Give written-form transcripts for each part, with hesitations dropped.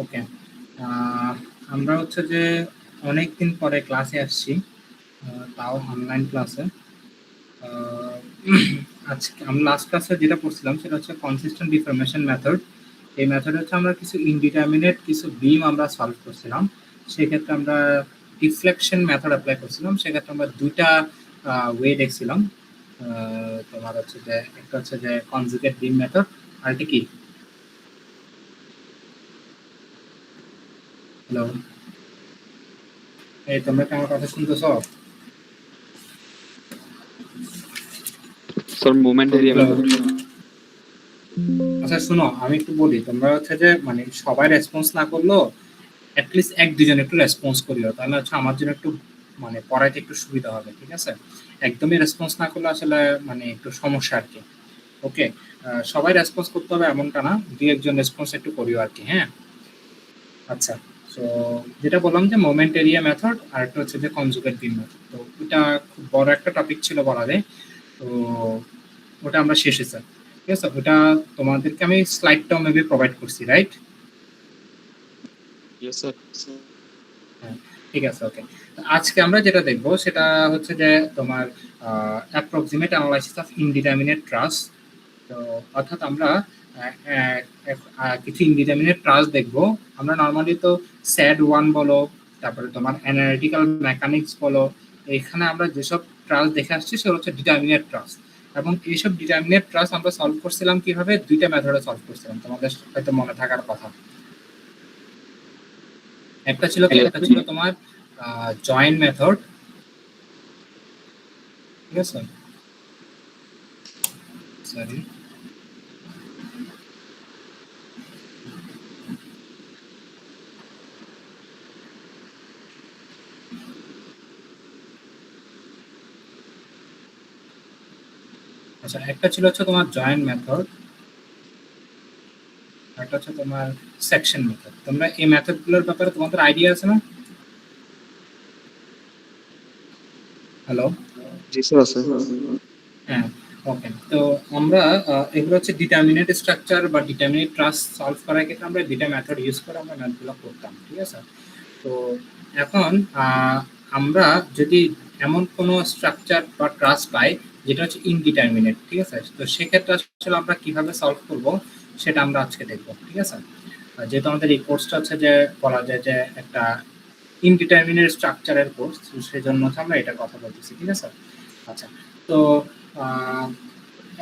ওকে, আমরা হচ্ছে যে অনেকদিন পরে ক্লাসে আসছি, তাও অনলাইন ক্লাসে। আজকে আমরা লাস্ট ক্লাসে যেটা পড়ছিলাম সেটা হচ্ছে কনসিস্টেন্ট ডিফরমেশন মেথড। এই মেথড হচ্ছে আমরা কিছু ইনডিটারমিনেট কিছু বিম আমরা সলভ করছিলাম। সেক্ষেত্রে আমরা ডিফ্লেকশন মেথড অ্যাপ্লাই করছিলাম। সেক্ষেত্রে আমরা দুইটা ওয়ে দেখছিলাম। তোমার হচ্ছে যে একটা হচ্ছে যে কনজুগেট বিম মেথড, আর একটা কি, হ্যালো, এই তোমরা কি আমার কথা শুনতেছো? Sir moment area method. আচ্ছা শুনো, আমি একটু বলি, তোমরা হচ্ছে যে মানে সবাই রেসপন্স না করলেও অ্যাটলিস্ট এক দুজন একটু রেসপন্স করিও, তাহলে হচ্ছে আমার জন্য একটু মানে পড়াইতে একটু সুবিধা হবে, ঠিক আছে? একদমই রেসপন্স না করলে আসলে মানে একটু সমস্যা আর কি। ওকে, সবাই রেসপন্স করতে হবে এমনটা না, দুই একজন রেসপন্স একটু করিও আর কি, হ্যাঁ? আচ্ছা, তো যেটা বললাম যে মোমেন্ট এরিয়া মেথড আর একটা হচ্ছে যে কনজুগেট বিম মেথড, তো এটা খুব বড় একটা টপিক ছিল বলা যায়। তো ওটা আমরা শেষে স্যার, ঠিক আছে, ওটা তোমাদেরকে আমি স্লাইডটাও মেবি প্রোভাইড করছি, রাইট? Yes sir. হ্যাঁ, ঠিক আছে, ওকে। আজকে আমরা যেটা দেখবো সেটা হচ্ছে যে তোমার অ্যাপ্রক্সিমেট অ্যানালাইসিস অফ ইনডিটারমিনেট ট্রাস। তো অর্থাৎ আমরা কিছু ইনডিটারমিনেট ট্রাস দেখবো। আমরা নর্মালি তো স্যাড ওয়ান বলো, তারপরে তোমার অ্যানালিটিক্যাল মেকানিক্স বলো, এখানে আমরা যেসব ট্রাস দেখে আসছি সেগুলো হচ্ছে ডিটারমিনেট ট্রাস। এবং এইসব ডিটারমিনেট ট্রাস আমরা সলভ করছিলাম কিভাবে, দুইটা মেথডে সলভ করছিলাম, তোমাদের হয়তো মনে থাকার কথা। একটা ছিল তোমার জয়েন্ট মেথড, ঠিক আছে, সরি, আচ্ছা, একটা ছিল হচ্ছে তোমার জয়েন্ট মেথড, একটা হচ্ছে তোমার সেকশন মেথড। তোমরা এই মেথডগুলোর ব্যাপারে তোমাদের আইডিয়া আছে না? হ্যালো, জি স্যার আছে। হ্যাঁ, ওকে। তো আমরা এগুলো হচ্ছে ডিটারমিনেট স্ট্রাকচার বা ডিটারমিনেট ট্রাস সলভ করার ক্ষেত্রে আমরা দুইটা মেথড ইউজ করে আমরা ম্যাথগুলো করতাম, ঠিক আছে? তো এখন আমরা যদি এমন কোনো স্ট্রাকচার বা ট্রাস পাই যেটা হচ্ছে ইনডিটারমিনেট, ঠিক আছে, তো সেক্ষেত্রে আসলে আমরা কিভাবে সলভ করব সেটা আমরা আজকে দেখব, ঠিক আছে? যেহেতু আমাদের এই কোর্সটা হচ্ছে যে বলা যায় যে একটা ইনডিটারমিনেট স্ট্রাকচারের কোর্স, সেজন্য হচ্ছে আমরা এটা কথা বলতেছি, ঠিক আছে? আচ্ছা, তো আহ,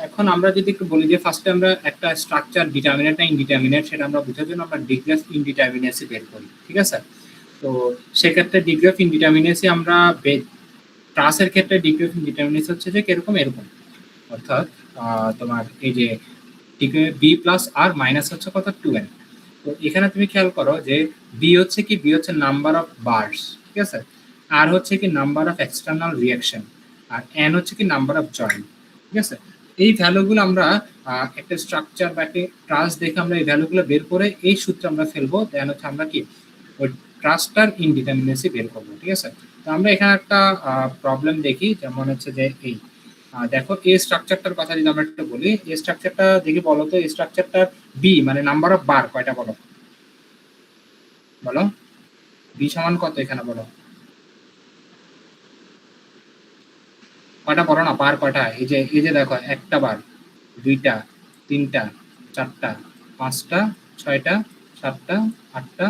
এখন আমরা যদি একটু বলি যে ফার্স্টে আমরা একটা স্ট্রাকচার ডিটারমিনেট না ইনডিটারমিনেট সেটা আমরা বোঝার জন্য আমরা ডিগ্রি অফ ইনডিটারমিনেসি বের করি, ঠিক আছে? তো সেক্ষেত্রে ডিগ্রি অফ ইনডিটারমিনেসি আমরা ট্রাসের ক্ষেত্রে ডিগ্রি অফ ইনডিটারমিনেসি হচ্ছে যে কিরকম, এরকম, অর্থাৎ তোমার এই যে ডিগ্রি বি প্লাস আর মাইনাস হচ্ছে কত, 2n। তো এখানে তুমি খেয়াল করো যে বি হচ্ছে কি, বি হচ্ছে নাম্বার অফ বার্স, ঠিক আছে, আর হচ্ছে কি নাম্বার অফ এক্সটার্নাল রিয়াকশন, আর এন হচ্ছে কি নাম্বার অফ জয়েন্ট, ঠিক আছে? এই ভ্যালুগুলো আমরা একটা স্ট্রাকচার বা একটা ট্রাস দেখে আমরা এই ভ্যালুগুলো বের করে এই সূত্রে আমরা ফেলবো, দেন হচ্ছে আমরা কি ওই ট্রাস্টার ইনডিটারমিনেসি বের করবো, ঠিক আছে? তো আমরা এখানে একটা প্রবলেম দেখি, যেমন হচ্ছে যে এই দেখো এই স্ট্রাকচারটার কথা যদি আমরা একটু বলি, এই স্ট্রাকচারটা দেখি বলো তো, এই স্ট্রাকচারটার বি মানে নাম্বার অফ বার কয়টা বলো, বলো, বি সমান কত এখানে বলো, কয়টা বলো না, বার কয়টা? এই যে দেখো, একটা বার, দুইটা, তিনটা, চারটা, পাঁচটা, ছয়টা, সাতটা, আটটা,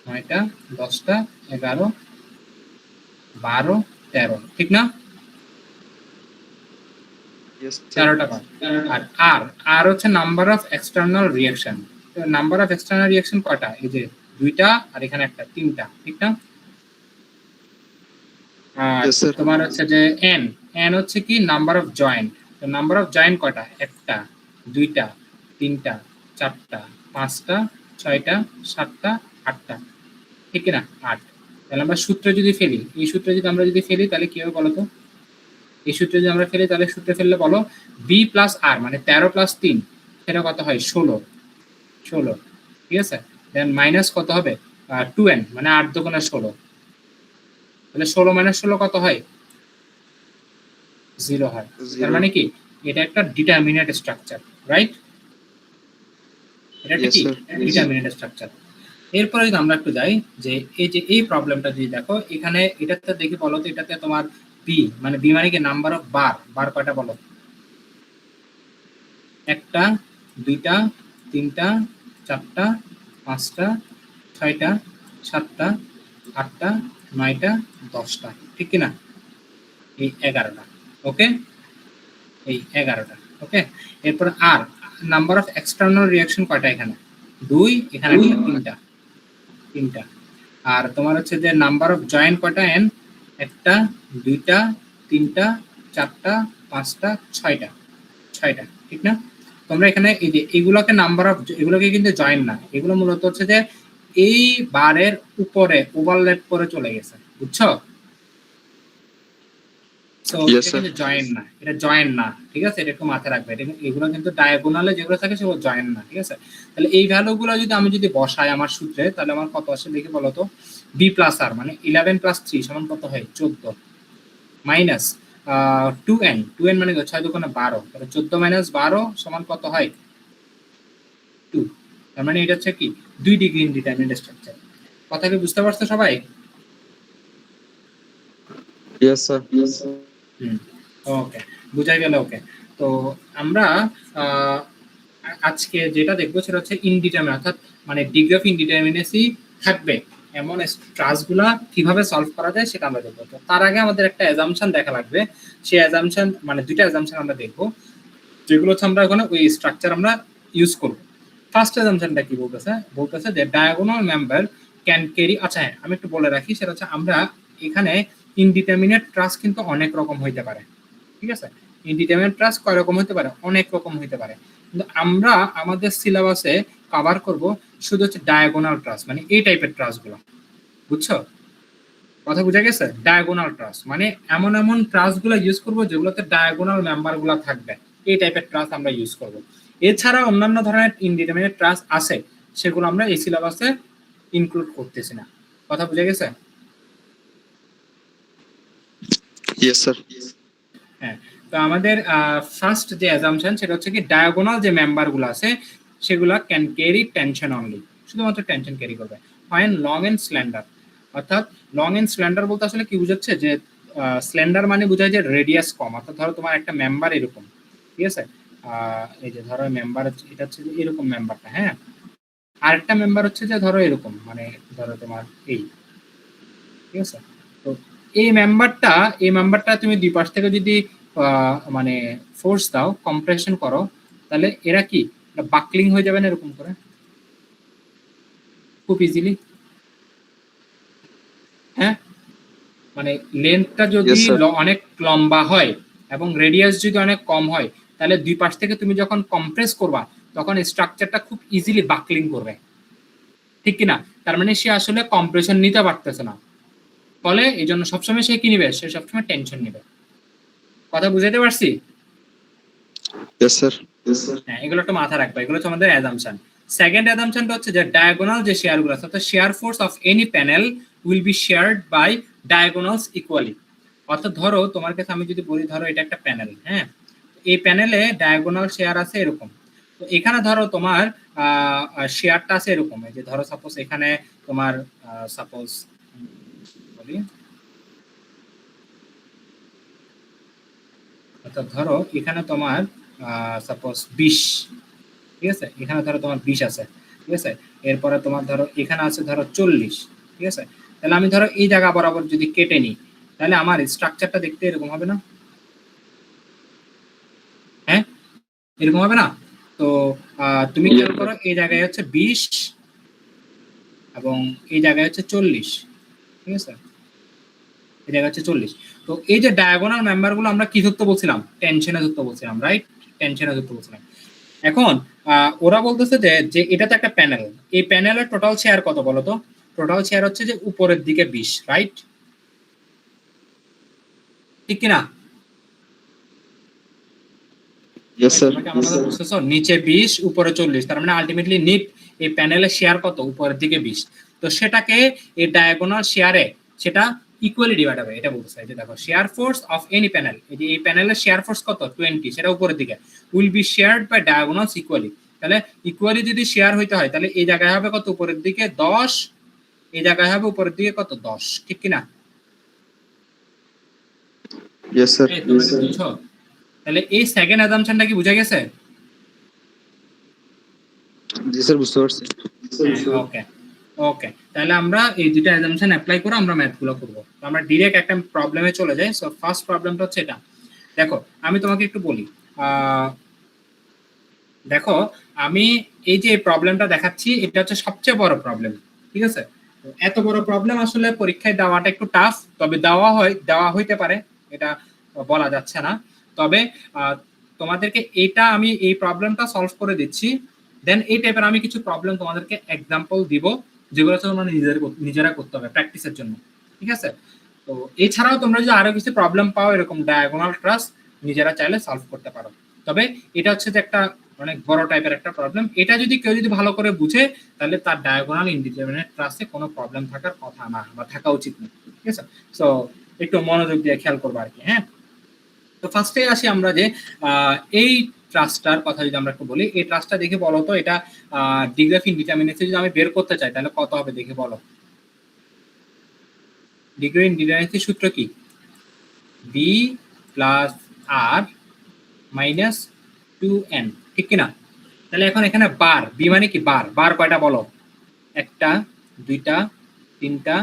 নয়টা, 10টা, 11, 12, 13, ঠিক না? Yes sir. 13টা বার। আর আর আর হচ্ছে number of external reaction. Number of external reaction কয়টা, এই যে দুইটা, আর এখানে একটা, তিনটা, ঠিক না? আর ইয়েস স্যার। তোমার হচ্ছে যে এন, এন হচ্ছে কি নাম্বার অফ জয়েন্ট। তো নাম্বার অফ জয়েন্ট কয়টা, একটা, দুইটা, তিনটা, চারটা, পাঁচটা, ছয়টা, সাতটা, আটটা, ঠিক না? 8। তাহলে আমরা সূত্র যদি ফেলি, এই সূত্রে যদি আমরা যদি ফেলি তাহলে কি হবে বলো তো? এই সূত্রে যদি আমরা ফেলি তাহলে সূত্রে ফেললে বলো, বি প্লাস আর মানে 13 প্লাস 3 সেটা কত হয়, 16, 16, ঠিক আছে? দেন মাইনাস কত হবে, 2n মানে 8 দুগুণে 16, তাহলে 16 মাইনাস 16 কত হয়, 0 হয়। তার মানে কি এটা একটা ডিটারমিনেট স্ট্রাকচার, রাইট? এটা একটা ইয়েস কি স্যার। Determinant structure. এরপরে যদি আমরা একটু যাই যে এই প্রবলেমটা যদি দেখো এখানে এটাতে দেখি বলো তো এটাতে তোমার বি মানে কি নাম্বার অফ বার কয়টা বলো? একটা, দুইটা, তিনটা, চারটা, পাঁচটা, ছয়টা, সাতটা, আটটা, নয়টা, 10টা, ঠিক কিনা? এই 11টা। ওকে, এই 11টা। ওকে, এরপর আর নাম্বার অফ এক্সটার্নাল রিঅ্যাকশন কয়টা? এখানে 2, এখানে তিনটা। আর তোমার হচ্ছে যে নাম্বার অফ জয়েন্ট কয়টা? এন, একটা, দুইটা, তিনটা, চারটা, পাঁচটা, ছয়টা, ঠিক না? তোমরা এখানে এই যে এগুলোকে নাম্বার অফ, এগুলোকে কিন্তু জয়েন্ট না, এগুলো মূলত হচ্ছে যে এই বারের উপরে ওভারল্যাপ করে চলে গেছে, বুঝছো? সো Yes, এটা sir. কিন্তু জয়েন্ট না, এটা জয়েন্ট না, ঠিক আছে? এটা একটু মাথায় রাখবে, এগুলো কিন্তু ডায়াগোনালে যেগুলো থাকে সেগুলো জয়েন্ট না, ঠিক আছে? তাহলে এই ভ্যালুগুলো যদি আমি বসাই আমার সূত্রে, তাহলে আমার কত আসে দেখি বলো তো? বি প্লাস আর মানে 11 প্লাস 3 সমান কত হয়? 14 মাইনাস 2n, মানে 6 দুগুণে 12, তাহলে 14 মাইনাস 12 সমান কত হয়? 2। তার মানে এটা হচ্ছে কি 2 ডিগ্রি ইনডিটারমিনেট স্ট্রাকচার। কথা কি বুঝতে পারছো সবাই? Yes, sir. ওকে, বুঝা গেল। ওকে, তো আমরা আজকে যেটা দেখবো সেটা হচ্ছে ইনডিটারমিনেট, অর্থাৎ মানে ডিগ্রি অফ ইনডিটারমিনেসি থাকবে এমন স্ট্রাসগুলা কিভাবে সলভ করা যায় সেটা আমরা দেখবো। তো তার আগে আমাদের একটা অ্যাজাম্পশন দেখা লাগবে। সেই অ্যাজাম্পশন মানে দুইটা অ্যাজাম্পশন আমরা দেখবো, যেগুলো হচ্ছে আমরা ওখানে ওই স্ট্রাকচার আমরা ইউজ করব। ফার্স্ট অ্যাজাম্পশনটা কি বলতেছে যে ডায়াগোনাল মেম্বার ক্যান ক্যারি, আচ্ছা হ্যাঁ আমি একটু বলে রাখি, সেটা হচ্ছে আমরা এখানে ইনডিটারমিনেট ট্রাস কিন্তু অনেক রকম হইতে পারে, ঠিক আছে? ইনডিটারমিনেট ট্রাস কয় রকম হতে পারে? অনেক রকম হইতে পারে, কিন্তু আমরা আমাদের সিলেবাসে কভার করব শুধু হচ্ছে ডায়াগোনাল ট্রাস, মানে এই টাইপের ট্রাস গুলো, বুঝছো? কথা বুঝা গেছে? ডায়াগোনাল ট্রাস মানে এমন এমন ট্রাস গুলো ইউজ করবো যেগুলোতে ডায়াগোনাল মেম্বার গুলো থাকবে, এই টাইপের ট্রাস আমরা ইউজ করব। এছাড়া অন্যান্য ধরনের ইনডিটারমিনেট ট্রাস আছে, সেগুলো আমরা এই সিলেবাসে ইনক্লুড করতেছি না। কথা বুঝা গেছে? Yes, sir. হ্যাঁ, তো আমাদের ফার্স্ট যে অ্যাজাম্পশন সেটা হচ্ছে কি ডায়াগোনাল যে মেম্বার গুলো আছে সেগুলা ক্যান ক্যারি টেনশন অনলি, শুধুমাত্র টেনশন ক্যারি করবে। ফাইন লং এন্ড স্ল্যান্ডার, অর্থাৎ লং এন্ড স্ল্যান্ডার বলতে আসলে কি বুঝাচ্ছে? যে স্ল্যান্ডার মানে বোঝায় যে রেডিয়াস কম, অর্থাৎ ধরো তোমার একটা মেম্বার এরকম, ঠিক আছে? এই যে ধরো মেম্বার এটা হচ্ছে এরকম মেম্বারটা, হ্যাঁ, আরেকটা মেম্বার হচ্ছে যে ধরো এরকম, মানে ধরো তোমার এই, ঠিক আছে? তো এই মেম্বারটা তুমি দুই পাশ থেকে যদি মানে ফোর্স দাও, কম্প্রেশন করো, তাহলে এরা কি বাকলিং হয়ে যাবে না এরকম করে খুব ইজিলি? হ্যাঁ, মানে লেন্থটা যদি Yes, sir. অনেক লম্বা হয় এবং রেডিয়াস যদি অনেক কম হয়, তাহলে দুই পাশ থেকে তুমি যখন কম্প্রেস করবা তখন স্ট্রাকচারটা খুব ইজিলি বাকলিং করবে, ঠিক কিনা? তার মানে সে আসলে কম্প্রেশন নিতে পারতেছে না, ফলে এই জন্য সবসময় সে কি নিবে? সে সবসময় টেনশন নিবে। কথা বুঝাতে পারছি? Yes, sir. Yes, sir. হ্যাঁ, এগুলো একটু মাথা রাখবে, এগুলো হচ্ছে আমাদের অ্যাজাম্পশন। সেকেন্ড অ্যাজাম্পশনটা হচ্ছে যে ডায়াগোনাল যে শেয়ারগুলো আছে, অর্থাৎ share force of any panel will be shared by diagonals equally. অর্থাৎ ধরো তোমার কাছে আমি যদি বলি, ধরো এটা একটা প্যানেল, হ্যাঁ, এই প্যানেলে ডায়াগোনাল শেয়ার আছে এরকম, তো এখানে ধরো তোমার শেয়ারটা আছে এরকম, এই যে ধরো সাপোজ এখানে তোমার সাপোজ বলি, অর্থাৎ ধরো এখানে তোমার সাপোজ 20, ঠিক আছে? এখানে ধরো তোমার 20 আছে, ঠিক আছে? এরপরে তোমার ধরো এখানে আছে ধরো 40, ঠিক আছে? তাহলে আমি ধরো এই জায়গা বরাবর যদি কেটে নিই, তাহলে আমার স্ট্রাকচারটা দেখতে এরকম হবে না? হ্যাঁ, এরকম হবে না? তো তুমি খেয়াল করো, এই জায়গায় হচ্ছে 20 এবং এই জায়গায় হচ্ছে 40, ঠিক আছে? এই জায়গায় হচ্ছে 40। তো এই যে ডায়াগোনাল মেম্বারগুলো আমরা কি ধরতে বলছিলাম? টেনশনে ধরতে বলছিলাম, রাইট? টেনশনে ধরতে বলছিলাম। এখন ওরা বলতেছে যে এটা তো একটা প্যানেল, এই প্যানেলের টোটাল শেয়ার কত বলতো? টোটাল শেয়ার হচ্ছে যে উপরের দিকে 20, রাইট? ঠিক কিনা? Yes, sir. বুঝতেছো? নিচে 20 উপরে 40, তার মানে আলটিমেটলি নিট এই প্যানেলের শেয়ার কত? উপরের দিকে 20। তো সেটাকে এই ডায়াগোনাল শেয়ারে সেটা ইকুয়ালি ডিভাইড হবে, এটা বলতে চাই। যে দেখো share force of any panel, এই যে এই প্যানেলের শেয়ার ফোর্স কত? 20, সেটা উপরের দিকে, will be shared by diagonals equally. তাহলে ইকুয়ালি যদি শেয়ার হইতে হয় তাহলে এই জায়গায় হবে কত উপরের দিকে 10, এই জায়গায় হবে উপরের দিকে কত 10, ঠিক কি না? Yes, sir. এই তোমরা কি বুঝছো? তাহলে এই সেকেন্ড অ্যাজাম্পশনটা কি বুঝা গেছে? জি স্যার, বুঝতে পারছি। ওকে ওকে, তাহলে আমরা এই দুটো অ্যাজাম্পশন অ্যাপ্লাই করে আমরা ম্যাথগুলো করব। তো আমরা ডাইরেক্ট একটা প্রবলেমে চলে যাই। সো ফার্স্ট প্রবলেমটা হচ্ছে এটা। দেখো আমি তোমাকে একটু বলি, দেখো আমি এই যে প্রবলেমটা দেখাচ্ছি এটা হচ্ছে সবচেয়ে বড় প্রবলেম, ঠিক আছে? তো এত বড় প্রবলেম আসলে পরীক্ষায় দেওয়াটা একটু টাফ, তবে দেওয়া হইতে পারে, এটা বলা যাচ্ছে না। তবে তোমাদেরকে এটা আমি এই প্রবলেমটা সলভ করে দিচ্ছি, দেন এই টাইপের আমি কিছু প্রবলেম তোমাদেরকে এক্সাম্পল দিব যেগুলো তোমরা নিজেরা করতে হবে প্র্যাকটিসের জন্য, ঠিক আছে? তো এছাড়াও তোমরা যদি আরো কিছু প্রবলেম পাও এরকম ডায়াগোনাল ট্রাস নিজেরা চাইলে সলভ করতে পারো। তবে এটা হচ্ছে যে একটা অনেক বড় টাইপের একটা প্রবলেম, এটা যদি কেউ যদি ভালো করে বুঝে তাহলে তার ডায়াগোনাল ইনডিটারমিনেট ট্রাসে কোনো প্রবলেম থাকার কথা না বা থাকা উচিত না, ঠিক আছে? সো একটু মনোযোগ দিয়ে খেয়াল করবো আর কি। হ্যাঁ, তো ফার্স্টে আসি আমরা যে এই ট্রাস্টটার কথা যদি আমরা একটু বলি, এই ট্রাস্টটা দেখে বলো তো এটা ডিগ্রি অফ ইনডিটারমিনেসি যদি আমি বের করতে চাই তাহলে কত হবে দেখে বলো। ডিগ্রি ইনডিটারমিনেসি সূত্র কি? বি প্লাস আর মাইনাস 2n, ঠিক কিনা? তাহলে এখন এখানে বার, বি মানে কি বার, বার কয়টা বলো? একটা, দুইটা, তিনটা,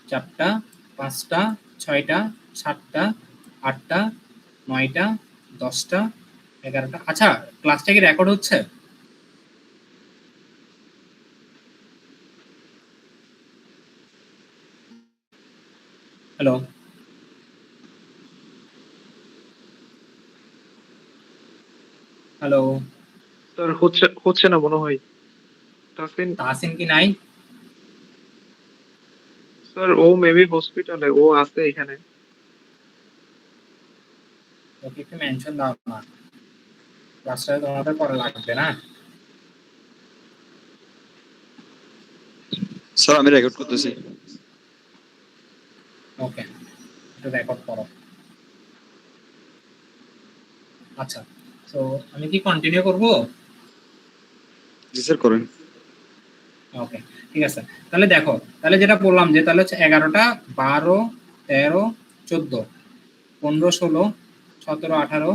চারটা, পাঁচটা, ছয়টা, সাতটা, আটটা, নয়টা, 10টা, 11টা। আচ্ছা, ক্লাসটা কি রেকর্ড হচ্ছে? হ্যালো হ্যালো, স্যার হচ্ছে না মনে হয়। তাসিন তাহসিন কি নাই? স্যার ও মেবি হসপিটালে, ও আছে এখানে। ওকে একটু মেনশন দাও না, ক্লাসটা তোমাদের পরে লাগবে না। স্যার আমি রেকর্ড করতেছি। ওকে, একটু রেকর্ড করো। আচ্ছা, তো আমি কি কন্টিনিউ করব? জি স্যার, করেন। ওকে, ঠিক আছে। তাহলে দেখো, তাহলে যেটা বললাম যে তাহলে হচ্ছে 11টা, 12, 13, 14, 15, 16, 17, 18,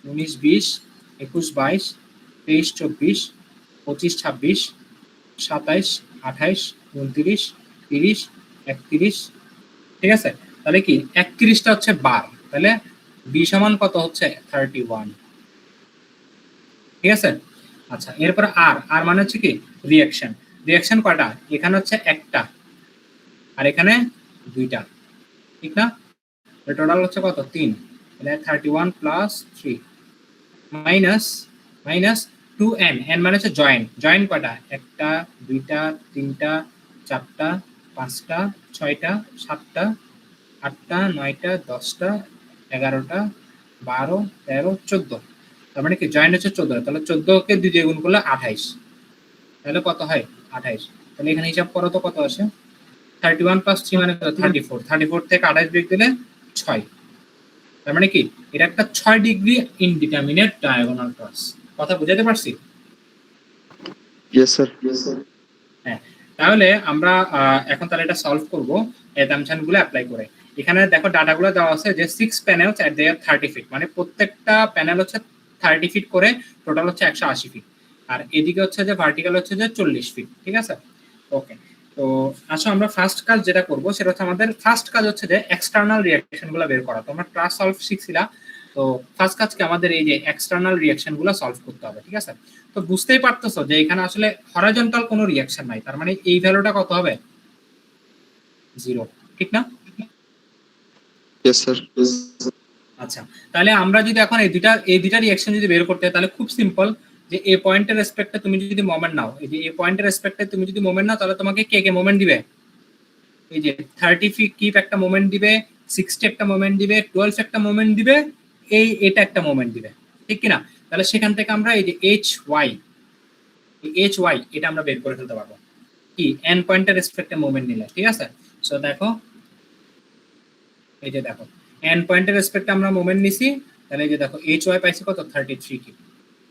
19, 20, 21, 22, 23, 24, 25, 26, 27, 28, 29, 30, 31, ঠিক আছে? তাহলে কি 31টা হচ্ছে বার, তাহলে বি সমান কত হচ্ছে 31, ঠিক আছে? আচ্ছা, এরপর আর, আর মানে হচ্ছে কি রিঅ্যাকশন। রিঅ্যাকশন কয়টা? এখানে হচ্ছে একটা আর এখানে দুইটা, ঠিক না? টোটাল হচ্ছে কত 3, তাহলে 31 plus 3 minus minus 2n, n মানে হচ্ছে জয়েন্ট, জয়েন্ট কয়টা? একটা, দুইটা, তিনটা, চারটা, পাঁচটা, ছয়টা, সাতটা, আটটা, নয়টা, 10টা, 11টা, 12, 13, 14, তার মানে কি জয়েন্ট হচ্ছে 14, তাহলে 14কে 2 দিয়ে গুণ করলে 28, তাহলে কত হয় 28। তাহলে এখানে হিসাব করো তো কত আসে? 31 প্লাস 3 মানে কত? 34, 34 থেকে 28 বিয়োগ দিলে 6, তার মানে কি এটা একটা 6 ডিগ্রি ইনডিটারমিনেট ডায়াগোনাল ক্রস। কথা বুঝাতে পারছি? Yes sir. হ্যাঁ, তাহলে আমরা এখন তাহলে এটা সলভ করব অ্যাসাম্পশনগুলো অ্যাপ্লাই করে। এখানে দেখো ডাটাগুলো দেওয়া আছে যে 6 প্যানেলস এট দেয়ার 30 ফিট, মানে প্রত্যেকটা প্যানেল হচ্ছে 30 ফিট করে, টোটাল হচ্ছে 180 ফিট, আর এদিকে হচ্ছে যে ভার্টিক্যাল হচ্ছে যে 40 ফিট, ঠিক আছে? ওকে, তো আসো আমরা ফার্স্ট কাজ যেটা করব সেটা হচ্ছে আমাদের ফার্স্ট কাজ হচ্ছে যে এক্সটার্নাল রিঅ্যাকশনগুলো বের করা। তোমরা ক্লাস সলভ শিখছিলা, তো ফার্স্ট কাজকে আমাদের এই যে এক্সটার্নাল রিঅ্যাকশনগুলো সলভ করতে হবে, ঠিক আছে? তো বুঝতেই পারতেছো যে এখানে আসলে হরাইজন্টাল কোনো রিঅ্যাকশন নাই, তার মানে এই ভ্যালুটা কত হবে? 0, ঠিক না? Yes sir. আচ্ছা, তাহলে আমরা যদি এখন এই দুইটা রিঅ্যাকশন যদি বের করতে হয় তাহলে খুব সিম্পল, যে এ পয়েন্টের রেসপেক্টে তুমি যদি মোমেন্ট নাও, এই যে এ পয়েন্টের রেসপেক্টে তুমি যদি মোমেন্ট নাও তাহলে তোমাকে কে কে মোমেন্ট দিবে? এই যে 30 ফিট কিপ একটা মোমেন্ট দিবে, 60 একটা মোমেন্ট দিবে, 12 একটা মোমেন্ট দিবে, এটা একটা মোমেন্ট দিবে, ঠিক কিনা? তাহলে সেখান থেকে আমরা এই যে এইচ ওয়াই এটা আমরা বের করে ফেলতে পারবো কি এন পয়েন্টের রেসপেক্টে মোমেন্ট নিলে, ঠিক আছে? সো দেখো, এই যে দেখো এন পয়েন্টের রেসপেক্টে আমরা মোমেন্ট নিছি, তাহলে এই যে দেখো এইচ ওয়াই পাইছি কত 33 কি।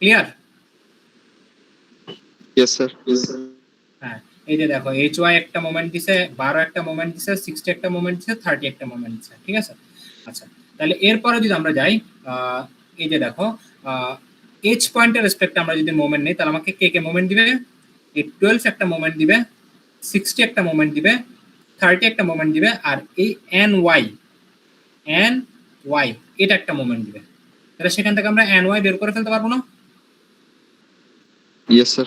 ক্লিয়ার? Yes, sir. হ্যাঁ, এই যে দেখো HY একটা মোমেন্ট দিছে, 12 একটা মোমেন্ট দিছে, 60 একটা মোমেন্ট দিছে, 30 একটা মোমেন্ট দিছে, ঠিক আছে। আচ্ছা, তাহলে এরপরে যদি আমরা যাই, এই যে দেখো H পয়েন্টের রেসপেক্টে আমরা যদি মোমেন্ট নেই, তাহলে আমাকে কে কে মোমেন্ট দিবে? এই 12 একটা মোমেন্ট দিবে, 60 একটা মোমেন্ট দিবে, 30 একটা মোমেন্ট দিবে, আর এই NY এটা একটা মোমেন্ট দিবে। তাহলে সেখান থেকে আমরা NY বের করে ফেলতে পারবো না? Yes, sir.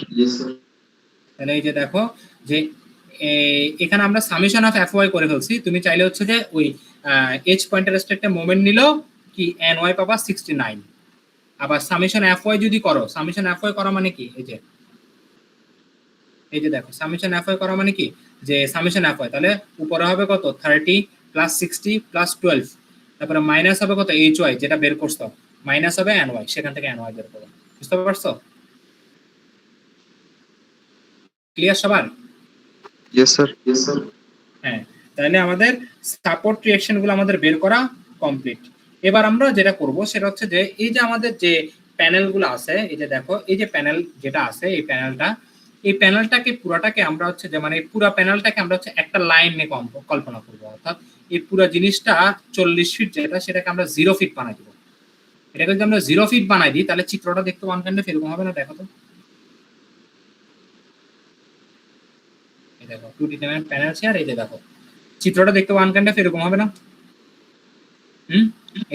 তাহলে এই যে দেখো যে এখানে আমরা সামেশন অফ FY করে ফেলছি। তুমি চাইলে হচ্ছে যে ওই H পয়েন্টের রেসপেক্টে মোমেন্ট নিলো কি NY পাবা 69। আবার সামেশন FY যদি করো, সামেশন FY করা মানে কি, এই যে দেখো সামেশন FY করা মানে কি, যে সামেশন FY তাহলে উপরে হবে কত 30 প্লাস 60 প্লাস 12, তারপরে মাইনাস হবে কত HY যেটা বের করছো, মাইনাস হবে NY, সেখান থেকে NY বের করো। বুঝতে পারছো? ক্লিয়ার সবার? Yes, sir. হ্যাঁ, তাহলে আমাদের সাপোর্ট রিঅ্যাকশন গুলো আমাদের বের করা কমপ্লিট। এবার আমরা যেটা করব সেটা হচ্ছে যে এই যে আমাদের যে প্যানেল গুলো আছে, এই যে দেখো এই যে প্যানেল যেটা আছে, এই প্যানেলটাকে পুরাটাকে আমরা হচ্ছে যে মানে পুরো প্যানেলটাকে আমরা হচ্ছে একটা লাইন নিয়ে কল্পনা করবো। অর্থাৎ এই পুরো জিনিসটা 40 ফিট যেটা, সেটাকে আমরা 0 ফিট বানাই দিব। এটাকে যদি আমরা 0 ফিট বানাই দিই, তাহলে চিত্রটা দেখতে ওয়ান কাইন্ড অফ এরকম হবে না? দেখো তো, এই দেখো 2D প্যানেল শেয়ার, এই যে দেখো চিত্রটা দেখতে ওয়ান কাইন্ড অফ এরকম হবে না?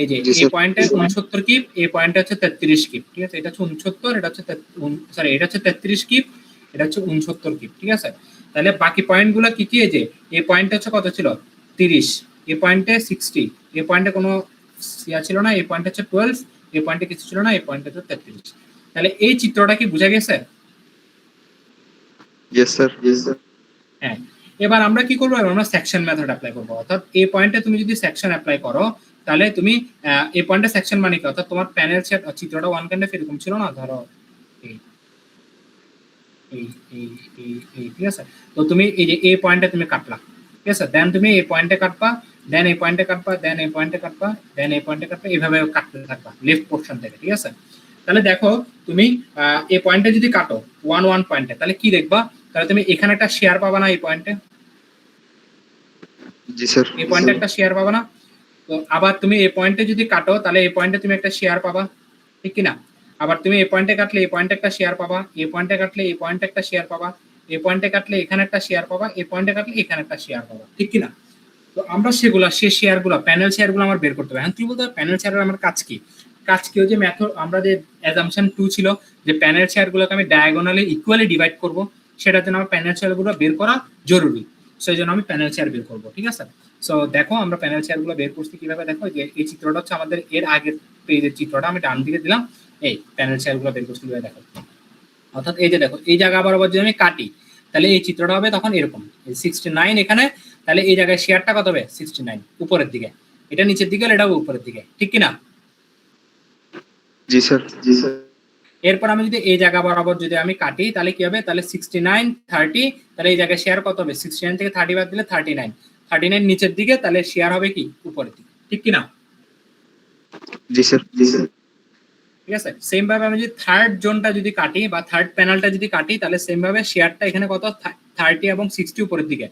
এই যে জি, এই স্যার। পয়েন্টে 69 কিপ, এই পয়েন্টে হচ্ছে 33 কিপ, ঠিক আছে। এটা হচ্ছে 69, এটা হচ্ছে সরি এটা হচ্ছে 33 কিপ, এটা হচ্ছে 69 কিপ, ঠিক আছে। তাহলে বাকি পয়েন্টগুলো কি কি? এই যে এই পয়েন্টে হচ্ছে কত ছিল 30, এই পয়েন্টে 60, এই পয়েন্টে কোনো ইয়া ছিল না, এই পয়েন্টে হচ্ছে 12, এই পয়েন্টে কিছু ছিল না, এই পয়েন্টে হচ্ছে 33। তাহলে এই চিত্রটা কি বোঝা গেছে? Yes, sir. হ্যাঁ, এবার আমরা কি করবো? আমরা সেকশন মেথড অ্যাপ্লাই করবো। অর্থাৎ এই পয়েন্টে তুমি যদি সেকশন অ্যাপ্লাই করো, তাহলে তুমি এই পয়েন্টে সেকশন মানে কি, অর্থাৎ তোমার প্যানেল সেট চিত্রটা ওয়ান কাইন্ড অফ এরকম ছিল না, ধরো এই এই এই এই এই ঠিক আছে। তো তুমি এই যে এই পয়েন্টে তুমি কাটলা, ঠিক আছে, দেন তুমি এই পয়েন্টে কাটবা, দেন এই পয়েন্টে কাটবা, দেন এই পয়েন্টে কাটবা, দেন এই পয়েন্টে কাটবা, এইভাবে কাটতে থাকবা লেফট পোর্শন থেকে, ঠিক আছে। তাহলে দেখো তুমি এই পয়েন্টে যদি কাটো ওয়ান পয়েন্টে, তাহলে কি দেখবা? তাহলে তুমি এখানে একটা শেয়ার পাবা না এই পয়েন্টে? জি, স্যার। এই পয়েন্টে একটা শেয়ার পাবা না? তো আবার তুমি এই পয়েন্টে যদি কাটো, তাহলে এই পয়েন্টে তুমি একটা শেয়ার পাবা, ঠিক কি না? আবার তুমি এই পয়েন্টে কাটলে এই পয়েন্টে একটা শেয়ার পাবা, এই পয়েন্টে কাটলে এই পয়েন্টে একটা শেয়ার পাবা, এই পয়েন্টে কাটলে এখানে একটা শেয়ার পাবা, এই পয়েন্টে কাটলে এখানে একটা শেয়ার পাবা, ঠিক কি না? তো আমরা সেগুলা সেই শেয়ারগুলো প্যানেল শেয়ারগুলো আমার বের করতে হবে। হ্যাঁ, তুমি বলতে প্যানেল শেয়ারের আমার কাজ কি? যে মেথড আমরা যে অ্যাজাম্পশন 2 ছিল যে প্যানেল শেয়ারগুলোকে আমি ডায়াগোনালি ইকুয়ালি ডিভাইড করব, সেটার জন্য আমার প্যানেল শেয়ারগুলো বের করা জরুরি। সেই জন্য আমি প্যানেল শেয়ার বের করব, ঠিক আছে। সো দেখো আমরা প্যানেল শেয়ারগুলো বের করছি কিভাবে। দেখো যে এই চিত্রটা হচ্ছে আমাদের এর আগের পেজের চিত্রটা, আমি ডান দিকে দিলাম। এই প্যানেল শেয়ারগুলো বের করছি কিভাবে দেখো। অর্থাৎ এই যে দেখো এই জায়গা বরাবর যদি আমি কাটি, তাহলে এই চিত্রটা হবে তখন এরকম 69 এখানে, তাহলে এই জায়গায় শেয়ারটা কত হবে 69 উপরের দিকে, এটা নিচের দিকে, এটা উপরের দিকে, ঠিক কি না? জি, স্যার। এরপর আমি যদি এই জায়গা বরাবর যদি আমি কাটি, তাহলে কি হবে? তাহলে 69 30, তাহলে এই জায়গায় শেয়ার কত হবে? 69 থেকে 30 বাদ দিলে 39 নিচের দিকে, তাহলে শেয়ার হবে কি উপরের দিকে, ঠিক কি না? জি, স্যার। ঠিক আছে। সেম ভাবে আমি যদি থার্ড জোনটা যদি কাটি বা থার্ড প্যানেলটা যদি কাটি, তাহলে সেম ভাবে শেয়ারটা এখানে কত 30 এবং 60 উপরের দিকে,